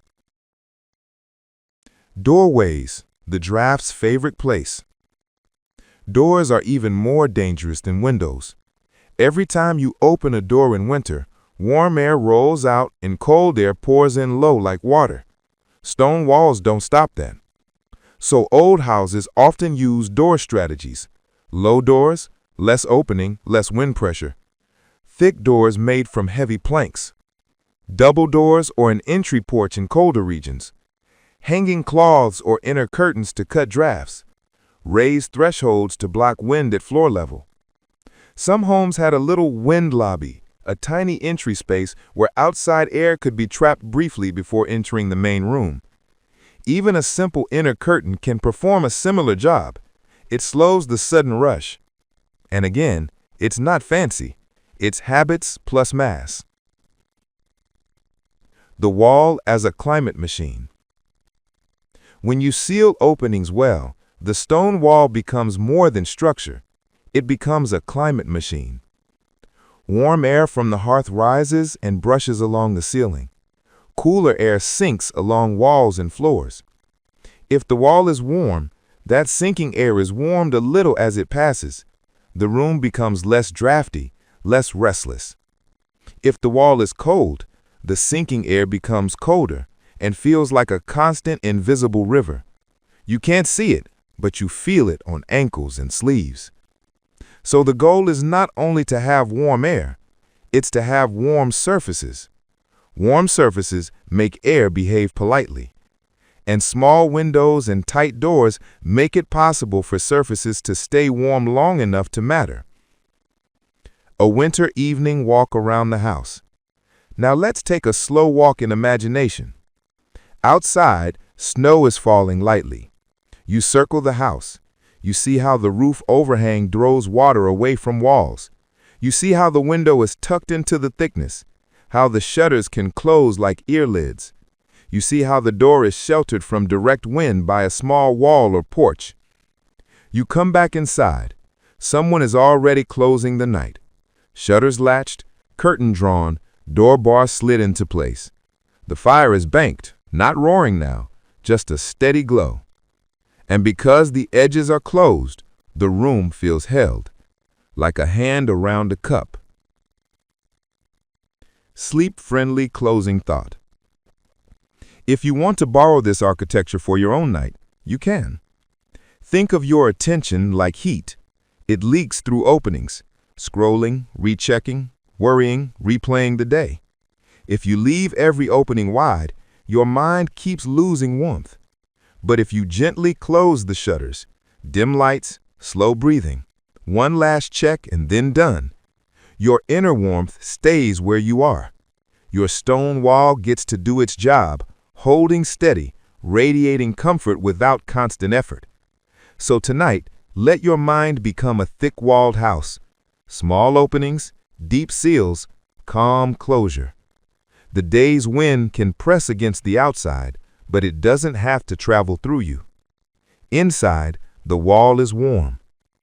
Doorways, the draft's favorite place. Doors are even more dangerous than windows. Every time you open a door in winter, warm air rolls out and cold air pours in low like water. Stone walls don't stop that. So old houses often use door strategies. Low doors, less opening, less wind pressure. Thick doors made from heavy planks. Double doors or an entry porch in colder regions. Hanging cloths or inner curtains to cut drafts. Raised thresholds to block wind at floor level. Some homes had a little wind lobby, a tiny entry space where outside air could be trapped briefly before entering the main room. Even a simple inner curtain can perform a similar job. It slows the sudden rush. And again, It's not fancy. It's habits plus mass. The wall as a climate machine. When you seal openings well, the stone wall becomes more than structure. It becomes a climate machine. Warm air from the hearth rises and brushes along the ceiling. Cooler air sinks along walls and floors. If the wall is warm, that sinking air is warmed a little as it passes. The room becomes less drafty, less restless. If the wall is cold, the sinking air becomes colder and feels like a constant invisible river. You can't see it, but you feel it on ankles and sleeves. So the goal is not only to have warm air, it's to have warm surfaces. Warm surfaces make air behave politely. And small windows and tight doors make it possible for surfaces to stay warm long enough to matter. A winter evening walk around the house. Now let's take a slow walk in imagination. Outside, snow is falling lightly. You circle the house. You see how the roof overhang draws water away from walls. You see how the window is tucked into the thickness, how the shutters can close like earlids. You see how the door is sheltered from direct wind by a small wall or porch. You come back inside. Someone is already closing the night. Shutters latched, curtain drawn, door bar slid into place. The fire is banked, not roaring now, just a steady glow. And because the edges are closed, the room feels held, like a hand around a cup. Sleep-friendly closing thought. If you want to borrow this architecture for your own night, you can. Think of your attention like heat. It leaks through openings, scrolling, rechecking, worrying, replaying the day. If you leave every opening wide, your mind keeps losing warmth. But if you gently close the shutters, dim lights, slow breathing, one last check and then done, your inner warmth stays where you are. Your stone wall gets to do its job, holding steady, radiating comfort without constant effort. So tonight, let your mind become a thick-walled house. Small openings, deep seals, calm closure. The day's wind can press against the outside, but it doesn't have to travel through you. Inside, the wall is warm.